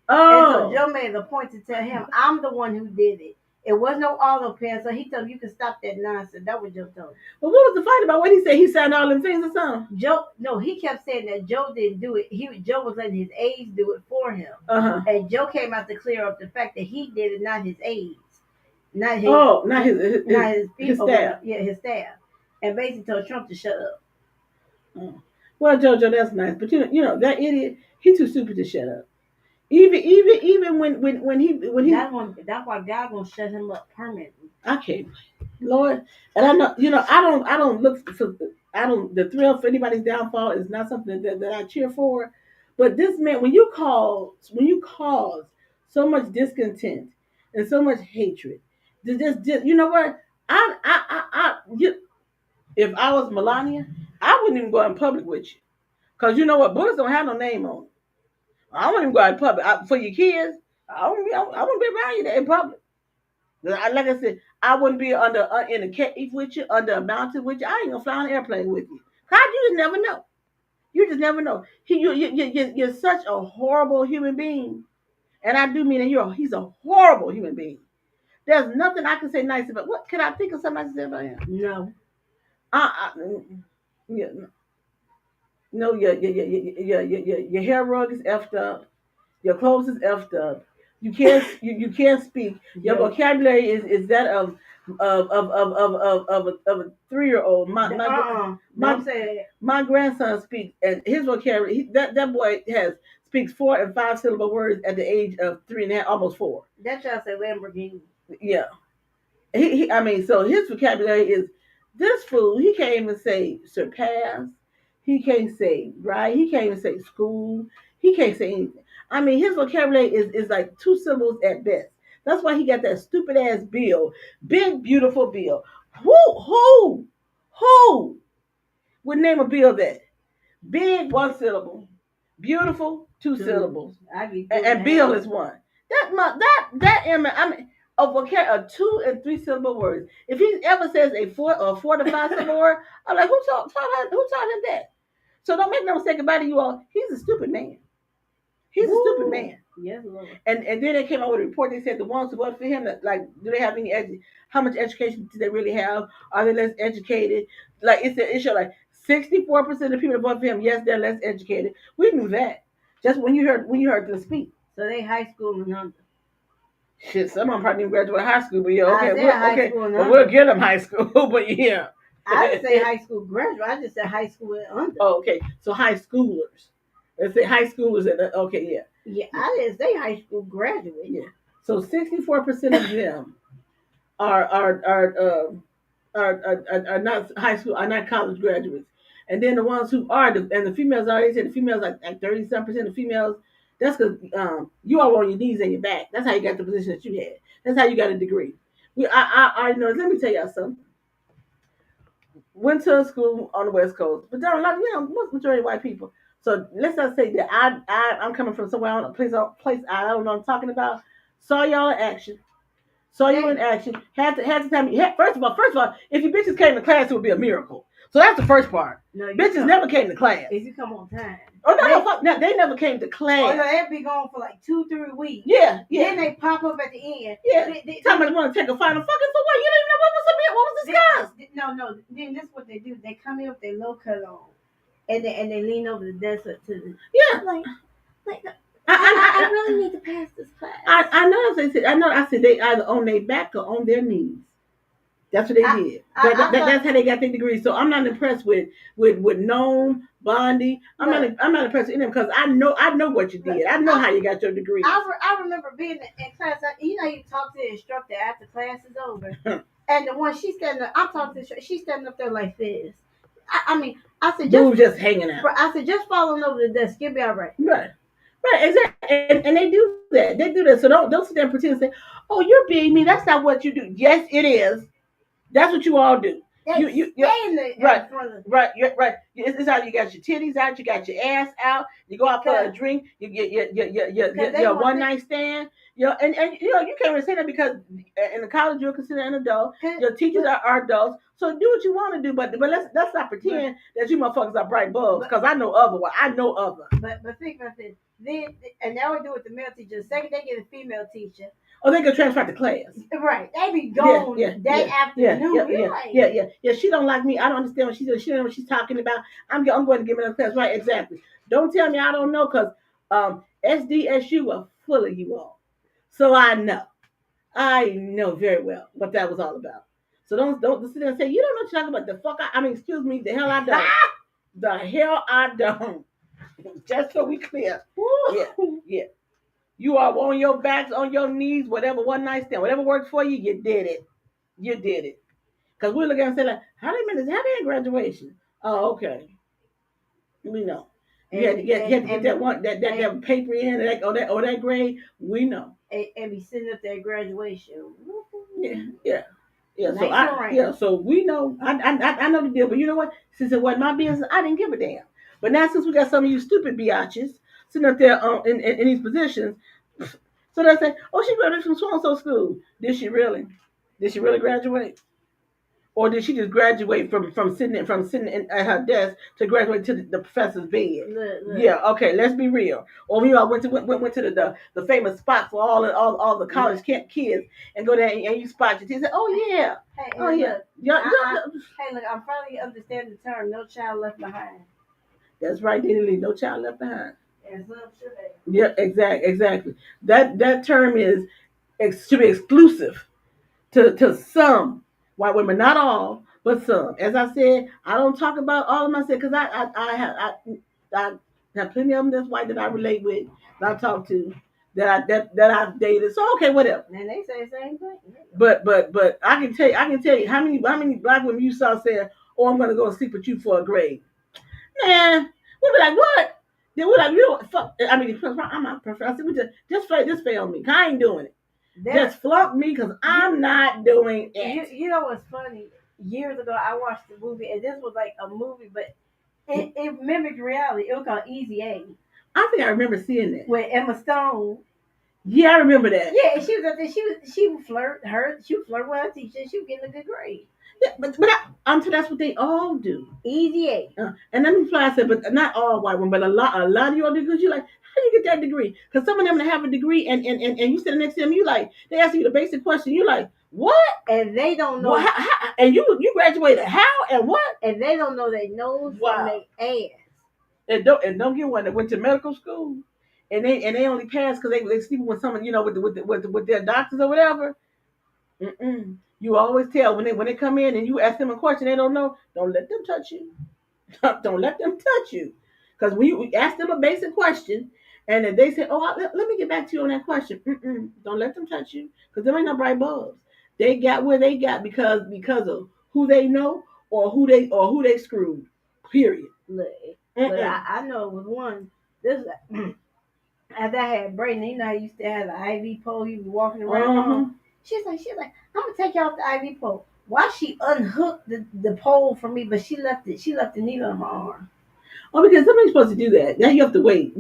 Oh. And so Joe made a point to tell him, I'm the one who did it. It was no auto pen, so he told him you can stop that nonsense. That was Joe told him. Well, what was the fight about? What he said? He signed all them things or something? Joe, no, he kept saying that Joe didn't do it. Joe was letting his aides do it for him. Uh-huh. And Joe came out to clear up the fact that he did it, not his aides. Not his people. His staff. Yeah, his staff. And basically told Trump to shut up. Oh. Well, Jojo, that's nice. But you know, that idiot, he's too stupid to shut up. Even when he that's why God gonna shut him up permanently. I can't, Lord, and I know I don't look for the thrill for anybody's downfall is not something that I cheer for, but this man when you cause so much discontent and so much hatred, just you know what if I was Melania, I wouldn't even go in public with you, cause you know what, bullets don't have no name on. I wouldn't even go out in public. For your kids, I wouldn't be around you there in public. Like I said, I wouldn't be in a cave with you, under a mountain with you. I ain't gonna fly on an airplane with you. Cause you just never know. You just never know. You're such a horrible human being, and I do mean that he's a horrible human being. There's nothing I can say nice about. What can I think of something I can say about him? No. Yeah. No, your hair rug is effed up. Your clothes is effed up. You can't speak. Your vocabulary is that of a 3-year-old. My grandson speaks, and his vocabulary that boy speaks 4 and 5 syllable words at the age of 3 and a half, almost 4. That child say Lamborghini. Yeah, so his vocabulary is this fool. He can't even say surpass. He can't say right. He can't even say school. He can't say anything. His vocabulary is like 2 syllables at best. That's why he got that stupid ass bill. Big, beautiful bill. Who would name a bill that? Big, 1 syllable. Beautiful, 2 syllables. And bill is 1. A 2 and 3 syllable words. If he ever says a 4 to 5 syllable word, I'm like, who taught him that? So don't make no mistake about it, you all. He's a stupid man. He's a stupid man. Yes, Lord. And then they came out with a report. They said the ones who voted for him, like, do they have any how much education do they really have? Are they less educated? Like it showed like 64% of people that voted for him, yes, they're less educated. We knew that just when you heard them speak. So they high school and under. Shit, some of them probably didn't graduate high school, but yeah, okay, we'll get them high school, but yeah. I didn't say high school graduate. I just said high school and under. Oh, okay. So high schoolers. Let's say high schoolers. Okay, yeah. Yeah, I didn't say high school graduate. Yeah. So 64% of them are not high school, are not college graduates, and then the ones who are, and the females are. They said the females like 37% of females. That's because you all on your knees and your back. That's how you got the position that you had. That's how you got a degree. I know. Let me tell y'all something. Went to school on the West Coast, but there are a lot, most majority of white people. So let's not say that I'm coming from somewhere, a place I don't know what I'm talking about. Saw y'all in action. Saw you in action. Had to tell me. First of all, if you bitches came to class, it would be a miracle. So that's the first part. No, bitches never came to class. If you come on time. Oh no, they never came to class. Oh no, they'd be gone for like 2-3 weeks. Yeah. Then they pop up at the end. Yeah. Somebody want to take a final fucking for what? You don't even know what was discussed. No. Then this is what they do. They come in with their low cut on, and they lean over the desk to the. Yeah. Like. I really need to pass this class. I know. I said they either on their back or on their knees. That's what they did. That's how they got their degrees. So I'm not impressed with Noam, Bondi. I'm not impressed with them because I know what you did. I know how you got your degree. I remember being in class. You talk to the instructor after class is over, and the one she's standing up, I'm talking to she's standing up there like this. I said just hanging out. I said just falling over the desk. You'll be all right. Right, exactly, and they do that. They do that. So don't sit there and pretend and say, "Oh, you're being me." That's not what you do. Yes, it is. That's what you all do. You in the right, front of right, right. It's how you got your titties out, you got your ass out. You go out for a drink, you get your one night stand. And you can't really say that because in the college you're considered an adult. Your teachers are adults, so do what you want to do. But let's not pretend that you motherfuckers are bright bulbs because I know otherwise. I know other. But think about this. Then and now we do with the male teacher. Second, they get a female teacher. Oh, they can transfer to class. Right. They be gone that afternoon. Yeah. She don't like me. I don't understand what she does. She don't know what she's talking about. I'm going to give her a class. Right, exactly. Don't tell me I don't know because SDSU are full of you all. So I know very well what that was all about. So don't sit there and say, you don't know what you're talking about. The fuck I mean, excuse me, the hell I don't. The hell I don't. Just so we clear. Yeah. You are on your backs, on your knees, whatever, one night stand, whatever works for you, you did it. You did it. Because we look at it and say, like, how many minutes have in graduation? Oh, okay. We know. You had to get that one that paper in or that grade. We know. And be sitting up there at graduation. Yeah. So we know. I know the deal. But you know what? Since it wasn't my business, I didn't give a damn. But now since we got some of you stupid biatches sitting up there in these positions, so they say, oh, she graduated from so-and-so school. Did she really? Did she really graduate? Or did she just graduate from sitting at her desk to graduate to the professor's bed? Look. Yeah, okay, let's be real. Or we all went to the famous spot for all the college kids and go there and you spot your teeth. Oh yeah, Hey, look, I'm finally understanding the term "no child left behind." That's right, they didn't leave no child left behind. Yeah, exactly. That term should be exclusive to some white women, not all, but some. As I said, I don't talk about all of them. I said because I have plenty of them that's white that I relate with, that I talk to, that I've dated. So okay, whatever. And they say the same thing. But I can tell you how many black women you saw saying, "Oh, I'm gonna go sleep with you for a grade." Man, we'll be like, what? Then we're like, you know, fuck. I mean, I'm not perfect. I said, just fail me. I ain't doing it. Just flunk me because I'm not doing it. You know what's funny? Years ago, I watched a movie, and this was like a movie, but it mimicked reality. It was called Easy A. I think I remember seeing that. With Emma Stone. Yeah, I remember that. Yeah, and she was up there. She would flirt with her teacher. She was getting a good grade. Yeah, but that's what they all do. Easy A. And let me fly. I said, but not all white women, but a lot of you all do. Because you're like, how do you get that degree? Because some of them have a degree, and you sit next to them, you like, they ask you the basic question, you like, what? And they don't know. Well, how, and you graduated how and what? And they don't know their nose from their ass. And don't get one that went to medical school, and they only passed because they sleeping with someone, you know, with their doctors or whatever. Mm-mm. You always tell when they come in and you ask them a question they don't know, don't let them touch you. Don't let them touch you. Because when you ask them a basic question and if they say, oh, let me get back to you on that question. Don't let them touch you because there ain't no bright bulbs. They got where they got because of who they know or who they screwed. Period. Look, I know it was one. This after I had Brayden, you know, I used to have the IV pole. He was walking around. She's like, I'm gonna take you off the IV pole. Why she unhooked the pole from me, but she left the needle on my arm. Oh, because somebody's supposed to do that. Now you have to wait.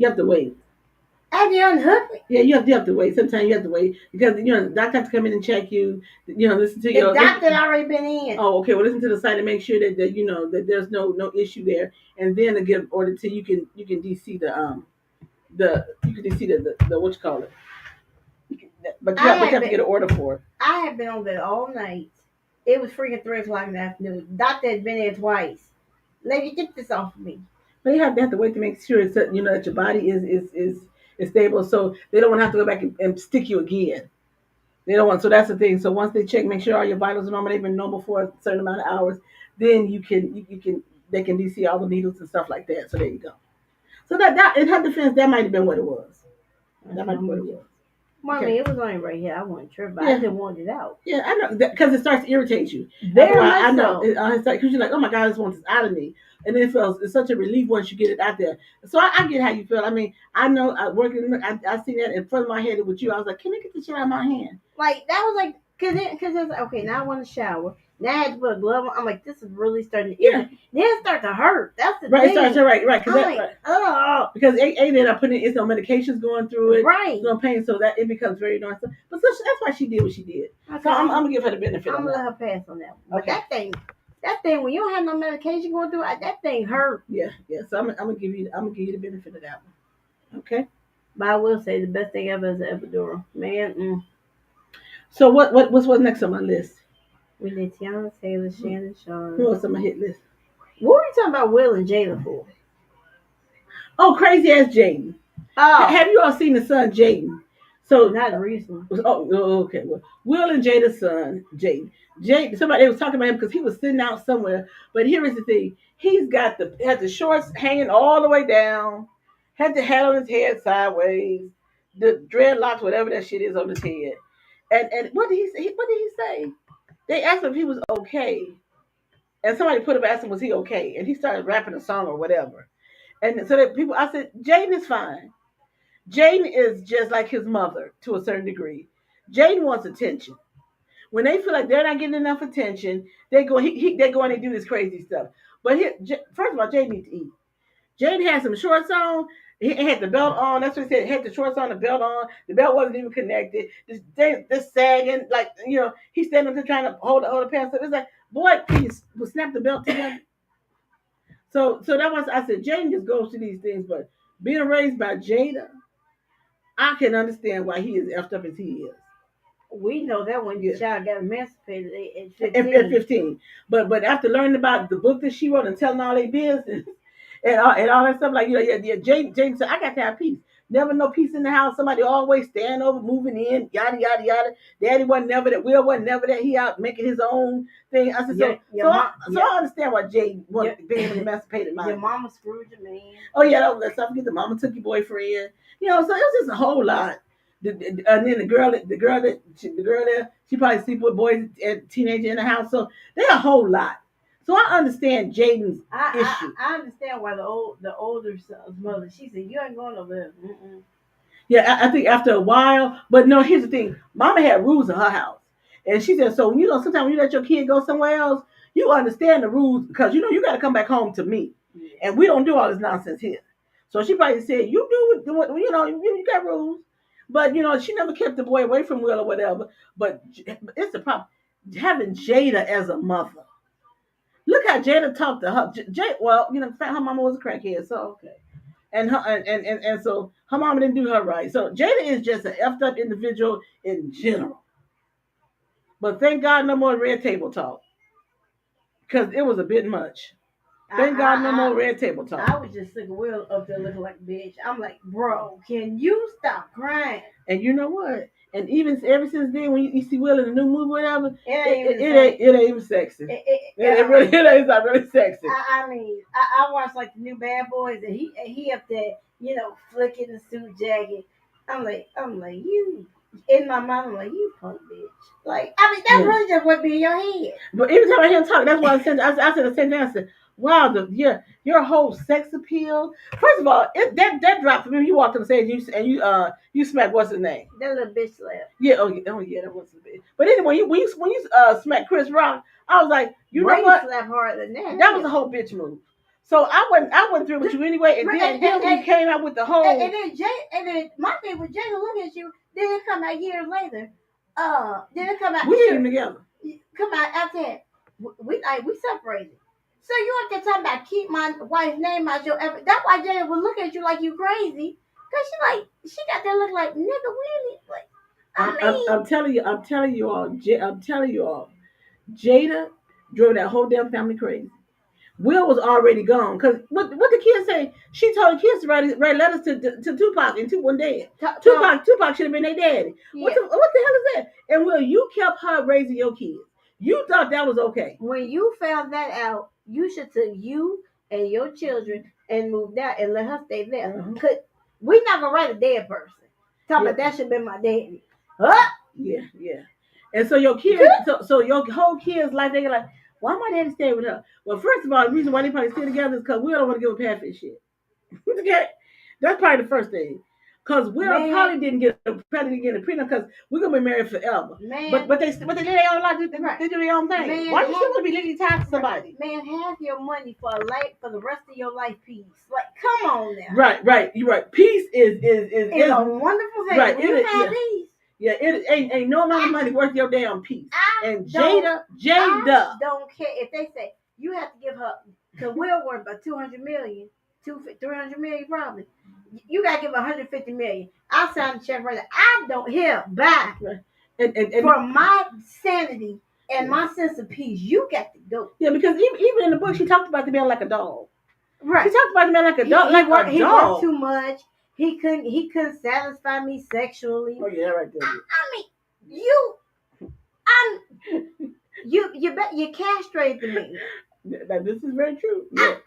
After you unhook it? Yeah, you have to wait. Sometimes you have to wait because you know the doctor has to come in and check you. You know, listen to your. The doctor had already been in. Oh, okay. Well, listen to the site and make sure that you know that there's no issue there, and then to get ordered to you can DC the what you call it. But you have to get an order for it. I have been on there all night. It was freaking 3:00 in the afternoon. The doctor had been there twice. Lady, get this off of me. But you have to wait to make sure it's that your body is stable, so they don't want to have to go back and stick you again. They don't want. So that's the thing. So once they check, make sure all your vitals are normal. They've been normal for a certain amount of hours. Then they can DC all the needles and stuff like that. So there you go. So that in her defense, that might have been what it was. That might be what it was. Mommy, it was only right here. I wasn't sure, but I didn't want it out. Yeah, I know because it starts to irritate you. Very much I know. so. It's like because you're like, oh my God, this wants this out of me, and then it's such a relief once you get it out there. So I get how you feel. I mean, I know I see that in front of my head with you. I was like, can I get this shit out of my hand? Like that was like because it's like, okay, now I want to shower. Now I had to put a glove on. I'm like, this is really starting to then it starts to hurt. That's the thing. It starts to right. I'm like, oh, because A ended up putting no medications going through it, right? No pain, so that it becomes very annoying. But so that's why she did what she did. Okay. So I'm gonna give her the benefit. I'm gonna let her pass on that one. Okay. But that thing, when you don't have no medication going through it, that thing hurt. Yeah. So I'm gonna give you the benefit of that one. Okay. But I will say the best thing ever is the epidural, man. So what's next on my list? We did Tiana Taylor, Shannon Sharp. Who else on my hit list? What were you talking about Will and Jada for? Oh, crazy ass Jaden. Oh. Have you all seen the son Jaden? So not recently. Okay. Well, Will and Jada's son Jaden. Somebody was talking about him because he was sitting out somewhere. But here is the thing: he's got had the shorts hanging all the way down, had the hat on his head sideways, the dreadlocks, whatever that shit is on his head. And what did he say? What did he say? They asked him if he was okay, and somebody put him asked him was he okay, and he started rapping a song or whatever. And so that people, I said, Jaden is fine. Jaden is just like his mother to a certain degree. Jaden wants attention. When they feel like they're not getting enough attention, they go they go in and do this crazy stuff. But first of all, Jaden needs to eat. Jaden had some shorts on. He had the belt on. That's what he said. He had the shorts on, the belt on. The belt wasn't even connected. This sagging, like, he's standing up there trying to hold the pants up. It's like, boy, please, we'll snap the belt together. So that was, I said, Jaden just goes to these things, but being raised by Jada, I can understand why he is effed up as he is. We know that when your child got emancipated at 15. At 15. But after learning about the book that she wrote and telling all their business and all that stuff, like, Jaden said, I got to have peace. Never no peace in the house. Somebody always stand over, moving in, yada, yada, yada. Daddy wasn't never that. Will wasn't never that. He out making his own thing. I said, so I understand why Jaden wanted being emancipated. Your mama screwed your man. Oh, yeah, let's not forget the mama took your boyfriend. So it was just a whole lot. And then the girl there, she probably sleep with boys and teenager in the house. So they're a whole lot. So I understand Jaden's issue. I understand why the older son's mother, she said, you ain't going to live. Yeah, I think after a while, but no, here's the thing. Mama had rules in her house. And she said, so sometimes when you let your kid go somewhere else, you understand the rules because you got to come back home to me. Yeah. And we don't do all this nonsense here. So she probably said, you do what you got rules. But, she never kept the boy away from Will or whatever. But it's the problem. Having Jada as a mother. Look how Jada talked to her. Her mama was a crackhead, so okay. And so her mama didn't do her right. So Jada is just an effed up individual in general. But thank God no more red table talk. Because it was a bit much. Thank God no more red table talk. I was just sick of Will up there looking like a bitch. I'm like, bro, can you stop crying? And you know what? And even ever since then, when you see Will in the new movie, whatever, it ain't even sexy. It ain't not really sexy. I watched like the new Bad Boys, and he up there, flicking the suit jacket. I'm like you. In my mind, I'm like, you punk bitch. Like, that's really just what be in your head. But every time I hear him talk, that's why I said the same thing. I said, wow, your whole sex appeal. First of all, that dropped for me. You walked on stage and you smacked what's his name? That little bitch slap. Yeah, that was a bitch. But anyway, when you smacked Chris Rock, I was like, you know what? Slap harder than that. That was a whole bitch move. So I went through with you anyway, and then when you came out with the whole. And then my thing with Jada look at you. Then it come out years later. Then it come out. We did together. Come out after that. We separated. So you up there talking about keep my wife's name out your ever. That's why Jada would look at you like you crazy. Cause she got that look like nigga really. Like I'm telling you all. Jada drove that whole damn family crazy. Will was already gone because what the kids say? She told the kids to write letters to Tupac, and Tupac dead. Tupac should have been their daddy. Yeah. What the hell is that? And Will, you kept her raising your kids. You thought that was okay. When you found that out, you should take you and your children and moved out and let her stay there. Mm-hmm. Cause we not gonna write a dead person. Talking about that should be my daddy. Huh? Yeah. And so your kids, so your whole kids' life, they're like, why my daddy stay with her? Well, first of all, the reason why they probably stay together is because we don't want to give a Pat for shit. Okay? That's probably the first thing. Because Will probably didn't get a prenup because we're gonna be married forever. Man, but they live their own life. They do their own thing. Man, why you still want to be legally tied to somebody? Man, have your money for the rest of your life, peace. Like, come on now. Right. You're right. Peace is a wonderful thing. Right. When you have peace. Yeah, it ain't no amount of money worth your damn peace. I don't care if they say you have to give her, because Will worth about 200 million, 300 million probably. You gotta give 150 million. I'll sign the check right now. I don't hear back. Right. And for my sanity and my sense of peace, you got to go. Yeah, because even in the book, she talked about the man like a dog. Right. She talked about the man like a dog. He worked too much. He couldn't satisfy me sexually. Oh yeah, right there. You castrated me. This is very true. Yeah,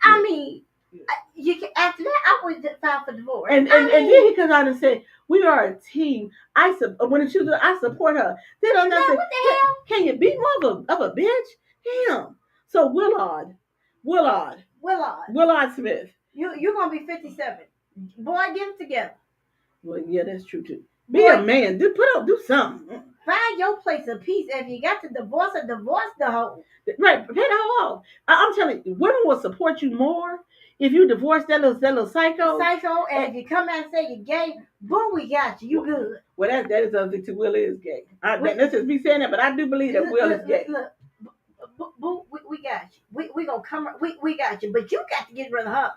you can, after that I would file for divorce. And then he comes out and said, "We are a team. I support her." Then I'm not saying, what the hell? Can you be more of a bitch? Damn. So Willard Smith. You're gonna be 57. Boy, get it together. Well, yeah, that's true too. Be a man. Do something. Find your place of peace. If you got to divorce the hoe. Right, pay the hoe off. I'm telling you, women will support you more if you divorce that little psycho. And if you come out and say you're gay, boom, we got you. You good. Well, that is the other thing too. Will is gay. That's just me saying that, but I do believe that Will is gay. Look, we got you. We gonna come. We got you, but you got to get rid of her.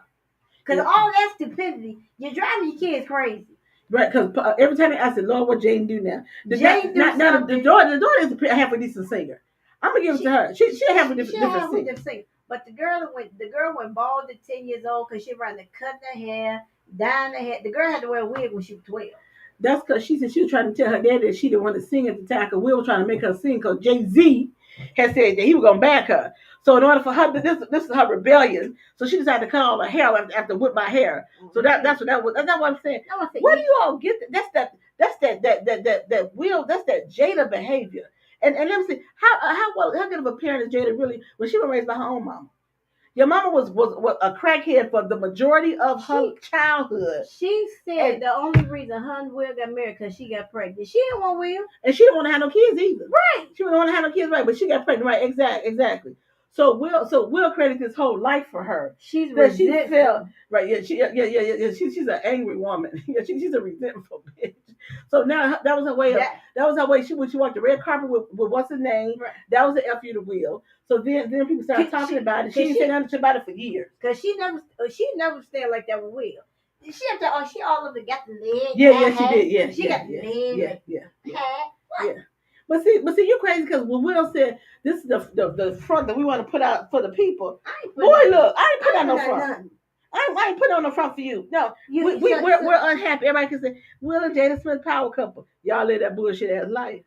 Because all that stupidity, you're driving your kids crazy. Right, because every time I said, Lord, what Jane do now? The daughter is a half a decent singer. I'm gonna give it to her. She half a different singer. But the girl went bald at 10 years old because she ran to cut her hair, dyeing her hair. The girl had to wear a wig when she was 12. That's because she said she was trying to tell her dad that she didn't want to sing at the time. Because Will was trying to make her sing because Jay-Z had said that he was gonna back her. So in order for her, this is her rebellion. So she decided to cut all her hair after whip my hair. So that's what that was. That's what I'm saying. Where do you all get that? That's that Will. That's that Jada behavior. And let me see how good of a parent is Jada really when she was raised by her own mama. Your mama was a crackhead for the majority of her childhood. She said the only reason her and Will got married because she got pregnant. She didn't want Will, and she didn't want to have no kids either. Right. She didn't want to have no kids, right? But she got pregnant, right? Exactly. So Will created this whole life for her. She's resentful. Right? Yeah. She's an angry woman. Yeah, she's a resentful bitch. So now that was her way. That was her way. When she walked the red carpet with what's his name. Right. That was the FU to Will. So then people started talking about it. She didn't say nothing about it for years. Because she never stayed like that with Will. She all over got the leg. Yeah, she did. Yeah, she got the leg. Yeah. But see, you're crazy because when Will said this is the front that we want to put out for the people. Look, I ain't put out no front. I ain't put on the front for you. No, we're unhappy. Everybody can say Will and Jada Smith power couple. Y'all live that bullshit ass life.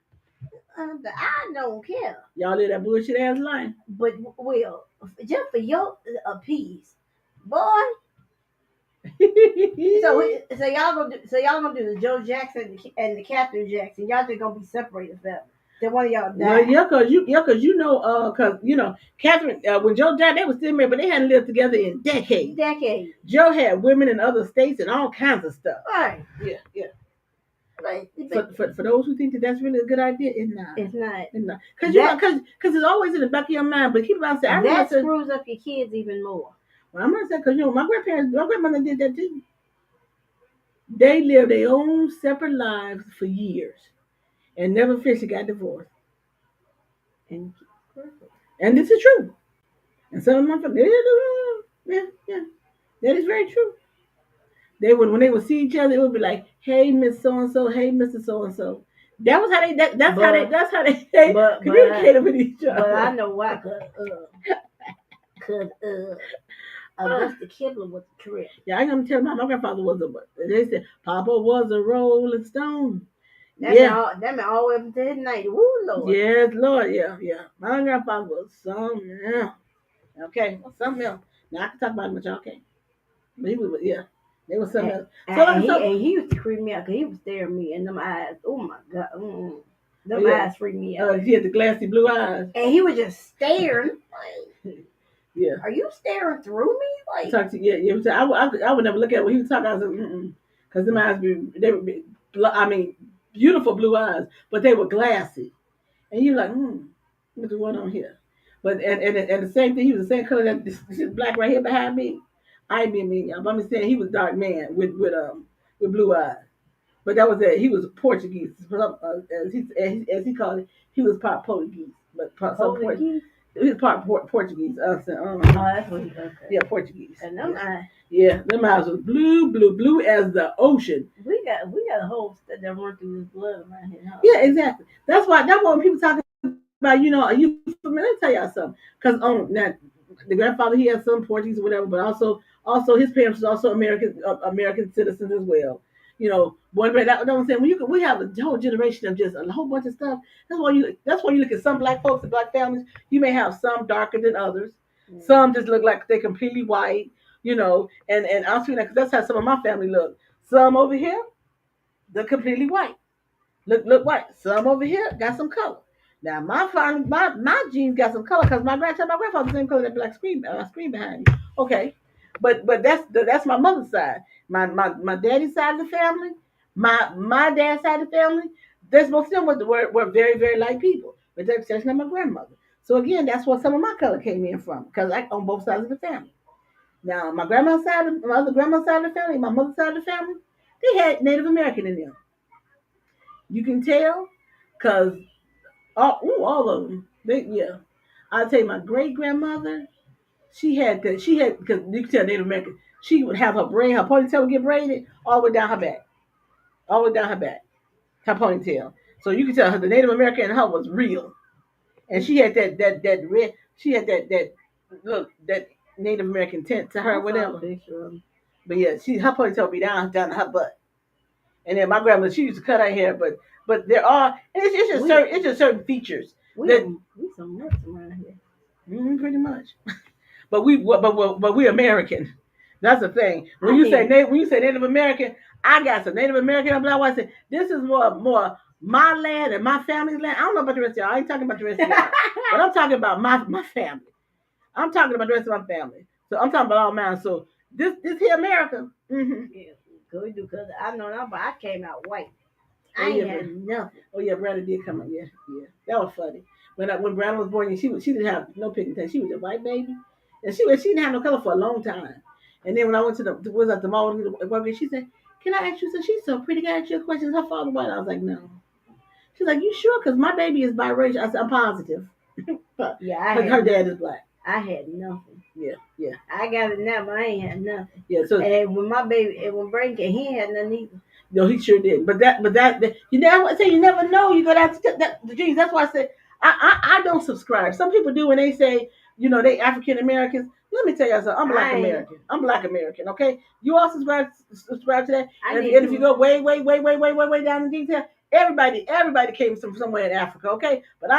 I don't care. Y'all live that bullshit ass life. But Will, just for your peace, boy. so y'all gonna do the Joe Jackson and the Catherine Jackson. Y'all just gonna be separated forever. Then one of y'all died. Well, cause Catherine when Joe died, they were still married, but they hadn't lived together in decades. Joe had women in other states and all kinds of stuff. Right. Yeah. Right. For those who think that that's really a good idea, it's not. It's not. Because it's always in the back of your mind. But keep about saying that screws up your kids even more. Well, I'm gonna say because my grandmother did that too. They lived their own separate lives for years, and never officially got divorced. And this is true. And some of my family, yeah, that is very true. They would when they would see each other, it would be like, "Hey, Miss So and So, hey, Mr. So and So." That was how they. That's how they communicated with each other. But I know why, cause Augusta Kibler was a trip. Yeah, I gonna tell my grandfather was they said Papa was a Rolling Stone. That meant all the way up to his night. Woo, Lord. Yes, Lord. Yeah. My grandfather was something else. Okay, something else. Now I can talk about him, but y'all can't. But he was, they was something else. And he used to creep me out because he was staring at me and them eyes. Oh my God. Them eyes freaked me out. He had the glassy blue eyes. And he was just staring. Yeah. Are you staring through me? Talk to I would never look at when he was talking. I was like, because the eyes they were, beautiful blue eyes, but they were glassy, and you like, what's going on here? But and the same thing, he was the same color that this black right here behind me. I mean, I'm saying he was dark man with blue eyes. But that was it. He was Portuguese, as he called it. He was part Portuguese, but Portuguese. He was part Portuguese. Oh, that's what he okay. Yeah, Portuguese. And them eyes. Yeah, them eyes was blue as the ocean. We got a whole stuff that run through his blood around here. Huh? Yeah, exactly. That's why when people talk about, are you familiar? Let me tell y'all something. Because now the grandfather, he had some Portuguese or whatever, but also his parents was also American citizens as well. Boy, that's what I'm saying. We have a whole generation of just a whole bunch of stuff. That's why you look at some black folks and black families. You may have some darker than others. Mm. Some just look like they're completely white. And I'm saying that because that's how some of my family look. Some over here, they're completely white. Look white. Some over here got some color. Now my genes got some color because my grandfather's the same color that black screen behind you. Okay, but that's my mother's side. My daddy's side of the family, my dad's side of the family. There's most of them were very very light people, but that's not my grandmother. So again, that's where some of my color came in from because I on both sides of the family. Now my other grandma's side of the family, my mother's side of the family, they had Native American in them. You can tell because all of them. I'll tell you, my great grandmother, she had because you can tell Native American, she would have her ponytail would get braided all the way down her back, her ponytail. So you can tell the Native American in her was real, and she had that red, she had that look, that Native American tint to her, whatever. But yeah, her ponytail would be down to her butt, and then my grandmother, she used to cut her hair, but there are, and it's just certain features. We some nuts around here. Pretty much. But we American. That's the thing. When you say Native American, I got some Native American. I'm like, I say this is more my land and my family's land. I don't know about the rest of y'all. I ain't talking about the rest of y'all. But I'm talking about my family. I'm talking about the rest of my family. So I'm talking about all mine. So this here America. Mm-hmm. Yeah, good because I know now, but I came out white. I ain't had nothing. Oh yeah, Brandon did come up. Yeah. That was funny. When Brandon was born, she didn't have no pigmentation. She was a white baby, and she didn't have no color for a long time. And then when I went was at the mall, she said, "Can I ask you?" So she's so pretty. Can I ask you a question? Is her father white? I was like, "No." She's like, "You sure?" Because my baby is biracial. I said, "I'm positive." Yeah, her dad is black. I had nothing. Yeah. I got it now, but I ain't had nothing. Yeah. So and when my baby, Braden came, he ain't had nothing either. No, he sure did. But you never know. You go down to the genes. That's why I said I don't subscribe. Some people do when they say, they African Americans. Let me tell you something. I'm Black American. I'm Black American. Okay, you all subscribe to that. And if you go way down in detail, everybody came from somewhere in Africa. Okay, but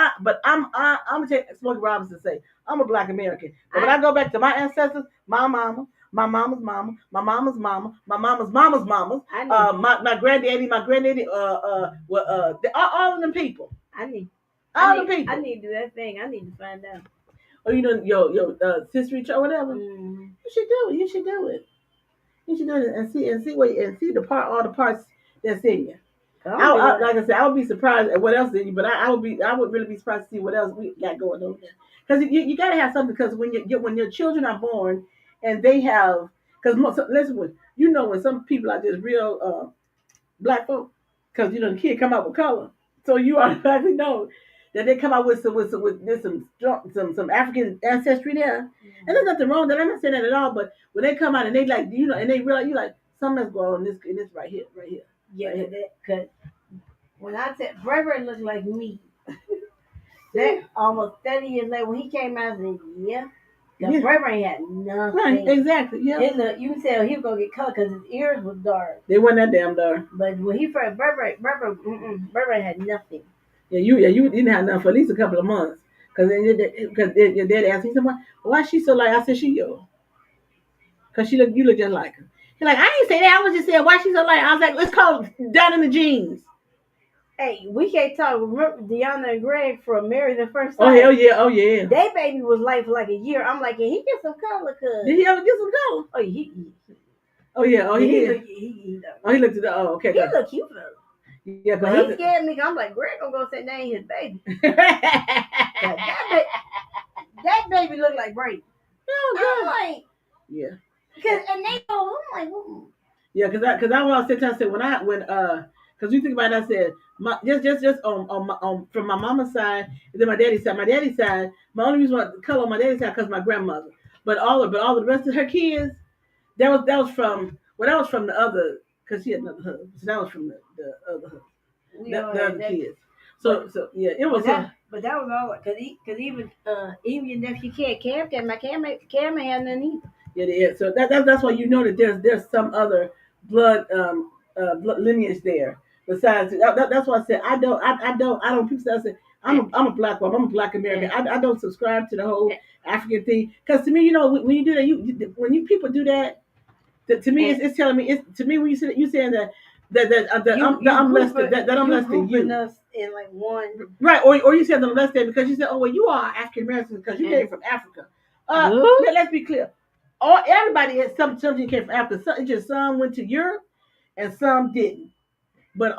I'm gonna take Smokey Robinson say I'm a Black American. But when I go back to my ancestors, my mama, my mama's mama, my mama's mama, my mama's mama's mama, my granddaddy, all of them people. I need to do that thing. I need to find out. Oh, your sister or whatever. Mm-hmm. You should do it. You should do it and see all the parts that's in you. Like I said, I would be surprised at what else is in you, but I would really be surprised to see what else we got going on there. Because you got to have something. Because when your children are born and they have, because listen, when some people are just real black folk, because the kid come out with color, so you automatically know that they come out with some African ancestry there, and there's nothing wrong with that. I'm not saying that at all. But when they come out and they and they realize you like something's going on in this right here. Yeah, because when I said Bray looked like me, that almost 30 years later when he came out, I said, yeah. Bray had nothing. Right, exactly. Yeah. You can tell he was gonna get color because his ears were dark. They weren't that damn dark. But when he first Bray had nothing. Yeah, you didn't have nothing for at least a couple of months. Because your dad asked me, why is she so like? I said, she yours. Because you look just like her. He's like, I didn't say that. I was just saying, why she so like? I was like, let's call it down in the genes. Hey, we can't talk. Remember Deanna and Greg from Married at First Sight? Oh, hell yeah. They baby was light for like a year. I'm like, can he get some color? Did he ever get some color? Oh, he Oh yeah. Oh he looked. Oh he looked at the. Oh okay. He looked cute though. Yeah, but he scared me. I'm like, Greg gonna go say that ain't his baby. that baby looked like Brady. Oh, I'm like, yeah. And they go, I'm like, yeah, because I was sitting and said because you think about it, I said just on from my mama's side and then my daddy's side. My daddy's side, my only reason why I color on my daddy's side because my grandmother. But all the rest of her kids, that was from the other because she had another husband. So that was from the other husband, the other kids. So yeah, it was. But that was all because even your nephew Cam had none either. Yeah. So that's why you know that there's some other blood lineage there. Besides, that's why I said I don't. People say I'm a black woman. I'm a black American. I don't subscribe to the whole African thing because to me, you know, when you do that, when you people do that, to me it's telling me when you saying that I'm less than that I'm less than you. Us in like one right, or you said I'm less than because you said, oh well, you are African American because you came from Africa. Let's be clear. Everybody has something came from Africa. Some went to Europe and some didn't. But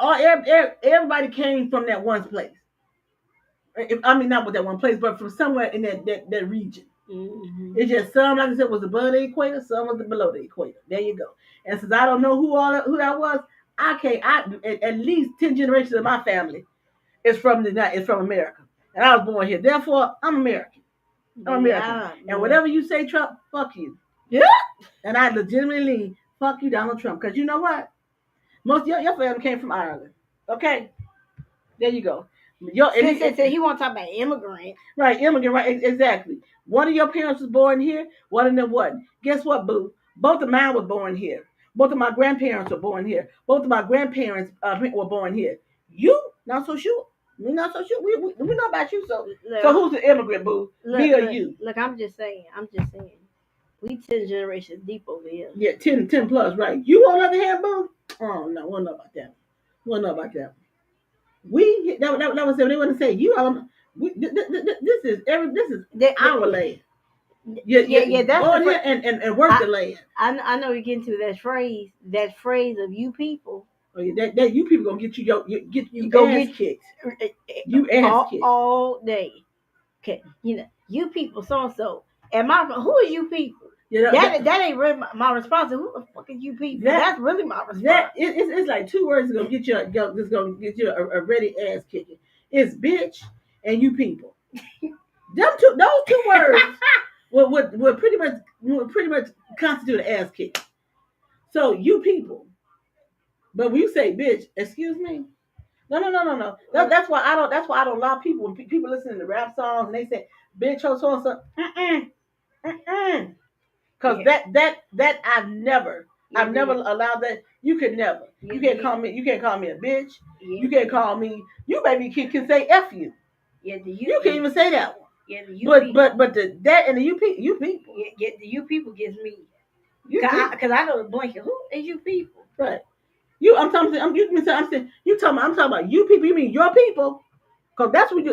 everybody came from that one place. I mean, not with that one place, but from somewhere in that region. Mm-hmm. It's just some, like I said, was above the equator, some was below the equator. There you go. And since I don't know who that was, at least 10 generations of my family is from America, and I was born here. Therefore, I'm American. I'm American. And whatever you say, Trump, fuck you. Yeah. And I legitimately fuck you, Donald Trump, because you know what? Most of your family came from Ireland. Okay? There you go. He won't talk about immigrant. Right, immigrant, right, exactly. One of your parents was born here, one of them wasn't. Guess what, boo? Both of mine were born here. Both of my grandparents were born here. Both of my grandparents were born here. You, not so sure. We not so sure. We know about you, so who's the immigrant, boo? Me or you? Look, I'm just saying. We 10 generations deep over here. Yeah, 10 plus, right. You on the other hand, boo? Oh, no, we don't know about that. We don't know about that. That was they want to say you this is our land. Yeah. That's go here and work the land. I know you're getting to that phrase of you people. Oh, yeah, that you people gonna get you ass kicked. You ass kicked all day. Okay, you people so and who are you people? Yeah, that ain't really my response. Who the fuck is you people? That's really my response. It's like two words that's gonna get you a ready ass kicking. It's bitch and you people. Those two words would pretty much constitute an ass kick. So you people. But when you say bitch, excuse me. No. That's why I don't allow people when people listen to rap songs and they say bitch, so and so. Because that I've never allowed that. You could never. You can't call me a bitch. You can't call me. You maybe can say F you. Yeah, you can't even say that one. Yeah, but that and the you people. Yeah, the you people gives me. Because I know the blanket. Who is you people? Right. I'm talking about you people. You mean your people? Because that's what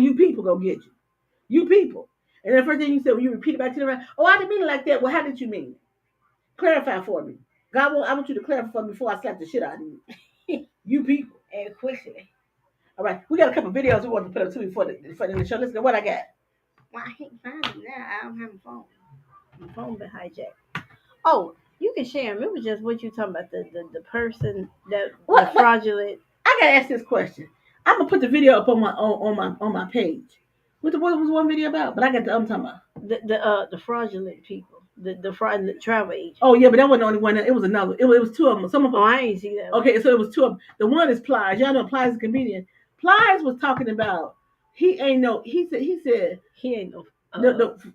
you people go get you. You people. And the first thing you said when you repeat it back to them, oh, I didn't mean it like that. Well, how did you mean it? Clarify for me. I want you to clarify for me before I slap the shit out of you. You people. And quickly. All right. We got a couple of videos we want to put up to before the show. Let's go. What I got? Well, I can't find it now. I don't have a phone. My phone been hijacked. Oh, you can share them. It was just what you talking about, the person that was fraudulent. I gotta ask this question. I'm gonna put the video up on my page. What was one video about? But I got I'm talking about the fraudulent people, the fraudulent travel agent. Oh yeah, but that wasn't the only one. It was another. It was two of them. Some of them. Oh, I ain't see that. Okay, so it was two of them. The one is Plies. Y'all know Plies is a comedian. Plies was talking about he ain't no. He said he ain't no.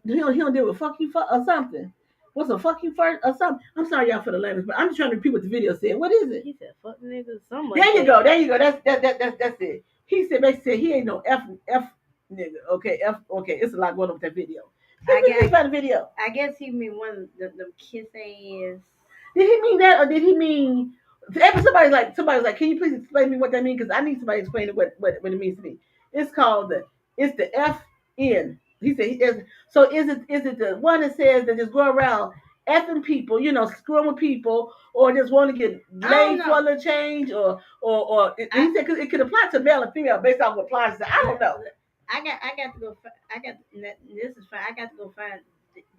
He don't deal with fuck you or something. What's a fuck you first or something? I'm sorry y'all for the language, but I'm just trying to repeat what the video said. What is it? He said fuck niggas. Something. There you go. That's it. He said basically he ain't no F nigga. Okay, okay. It's a lot going on with that video. The video. I guess he mean one of the kissing ass. Did he mean that, or did he mean? Somebody's like, can you please explain to me what that means? Because I need somebody to explain what it means to me. It's called it's the FN. He said, so is it the one that says that just go around effing people, screwing with people, or just want to get laid for a little change, or he said it could apply to male and female based on what applies to. I don't know. I got to go. This is fine. I got to go find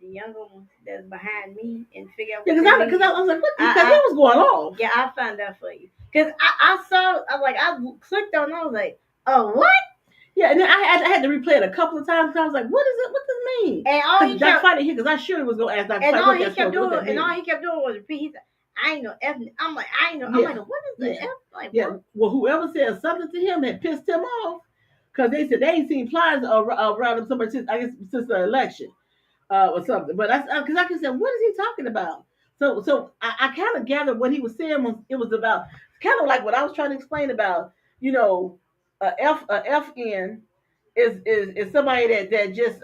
the younger one that's behind me and figure out. Because I was like, what? Because that was going on. Yeah, I'll find that for you. Because I saw, I clicked on, I was like, oh, what? Yeah, and then I had to replay it a couple of times. Because I was like, what is it? What does it mean? And all he kept fighting here, because I surely was going to ask Dr. And Fite all he kept doing, was repeat. He said, I ain't no F. I'm like, I ain't know. I'm like, what is the F? Like, yeah. Well, whoever said something to him had pissed him off, because they said they ain't seen pliers around him somewhere since the election, or something. But because I said, what is he talking about? So I kind of gathered what he was saying was about kind of like what I was trying to explain about, a FN is somebody that just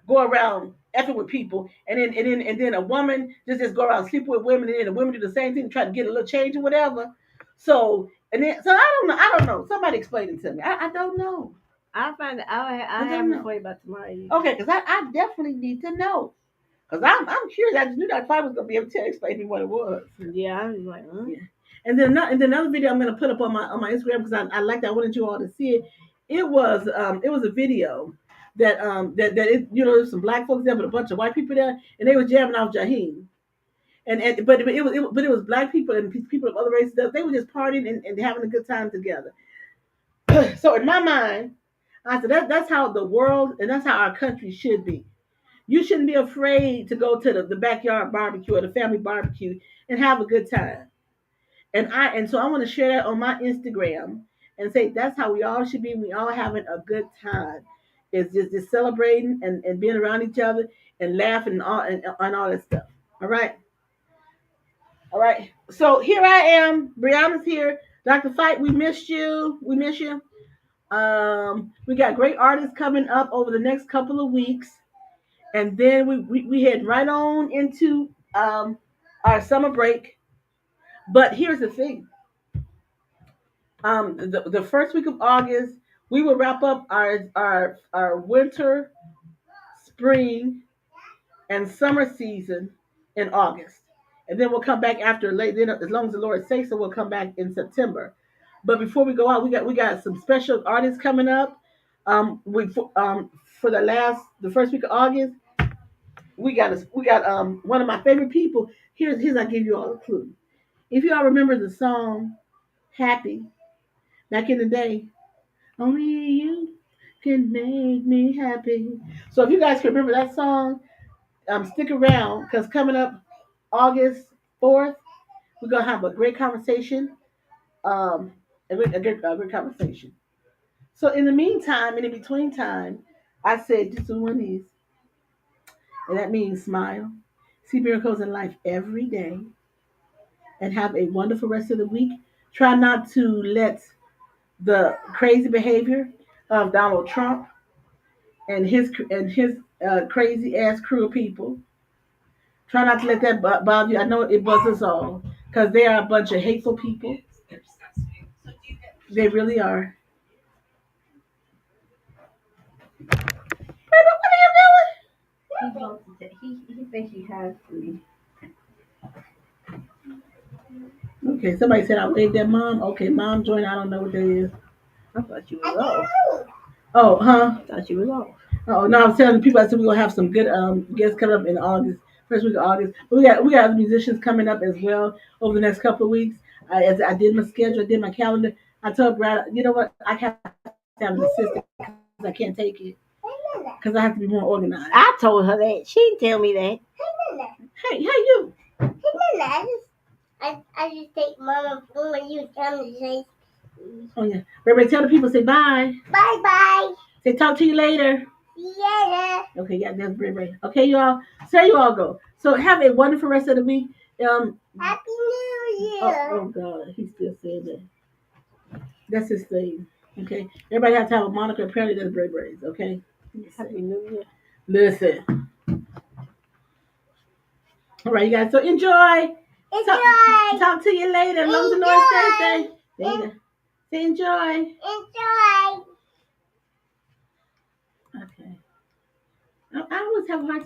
go around effing with people, and then a woman just go around sleeping with women, and then the women do the same thing, try to get a little change or whatever. So I don't know. Somebody explain it to me. I don't know. I'll find it. I'll have it for you by tomorrow. Okay, because I definitely need to know. Because I'm curious. I just knew that Fite was going to be able to explain to me what it was. Yeah, I was like, huh? Yeah. And then another video I'm going to put up on my Instagram, because I like that. I wanted you all to see it. It was a video that it, there's some black folks there, but a bunch of white people there, and they were jamming off Jaheim. But it was black people and people of other races. They were just partying and having a good time together. So in my mind, I said that's how the world and that's how our country should be. You shouldn't be afraid to go to the backyard barbecue or the family barbecue and have a good time. And so I want to share that on my Instagram and say that's how we all should be. We all having a good time. It's just celebrating and being around each other and laughing and all that stuff. All right. All right. So here I am. Brianna's here. Dr. Fite, we missed you. We miss you. We got great artists coming up over the next couple of weeks. And then we head right on into our summer break. But here's the thing. The first week of August, we will wrap up our winter, spring, and summer season in August. And then we'll come back after late. Then, as long as the Lord says so, we'll come back in September. But before we go out, we got some special artists coming up. For the first week of August, we got one of my favorite people. Here's I give you all a clue. If you all remember the song "Happy" back in the day, only you can make me happy. So if you guys can remember that song, stick around, because coming up August 4th, we're gonna have a great conversation. A great conversation. So in the meantime, in between time, I said just do one of these. And that means smile, see miracles in life every day, and have a wonderful rest of the week. Try not to let the crazy behavior of Donald Trump and his crazy ass crew of people. Try not to let that bother you. I know it bugs us all, because they are a bunch of hateful people. They really are. Baby, what are you doing? He thinks he has me. Okay, somebody said I waved at mom. Okay, mom joined. I don't know what that is. I thought you was off. Oh, huh? I thought you was off. Oh no, I was telling people, I said we're gonna have some good guests coming up in August, first week of August. But we got musicians coming up as well over the next couple of weeks. As I did my schedule, I did my calendar. I told Brad, you know what, I can't have an assistant because I can't take it, because I have to be more organized. I told her that. She didn't tell me that. Hey, you? I just take mama's phone when you tell me to say. Oh yeah, Ray, tell the people, say bye. Bye bye. Say talk to you later. See you later. Okay, yeah, that's Ray. Okay, you all. So you all go. So have a wonderful rest of the week. Happy New Year. Oh God, he still said that. That's his thing. Okay, everybody has to have a moniker. Apparently, that's Bray's. Okay. Happy New Year. Listen. All right, you guys. So enjoy. Talk to you later. As long as the Lord says so. Say enjoy. Enjoy. Okay. I always have a hard time.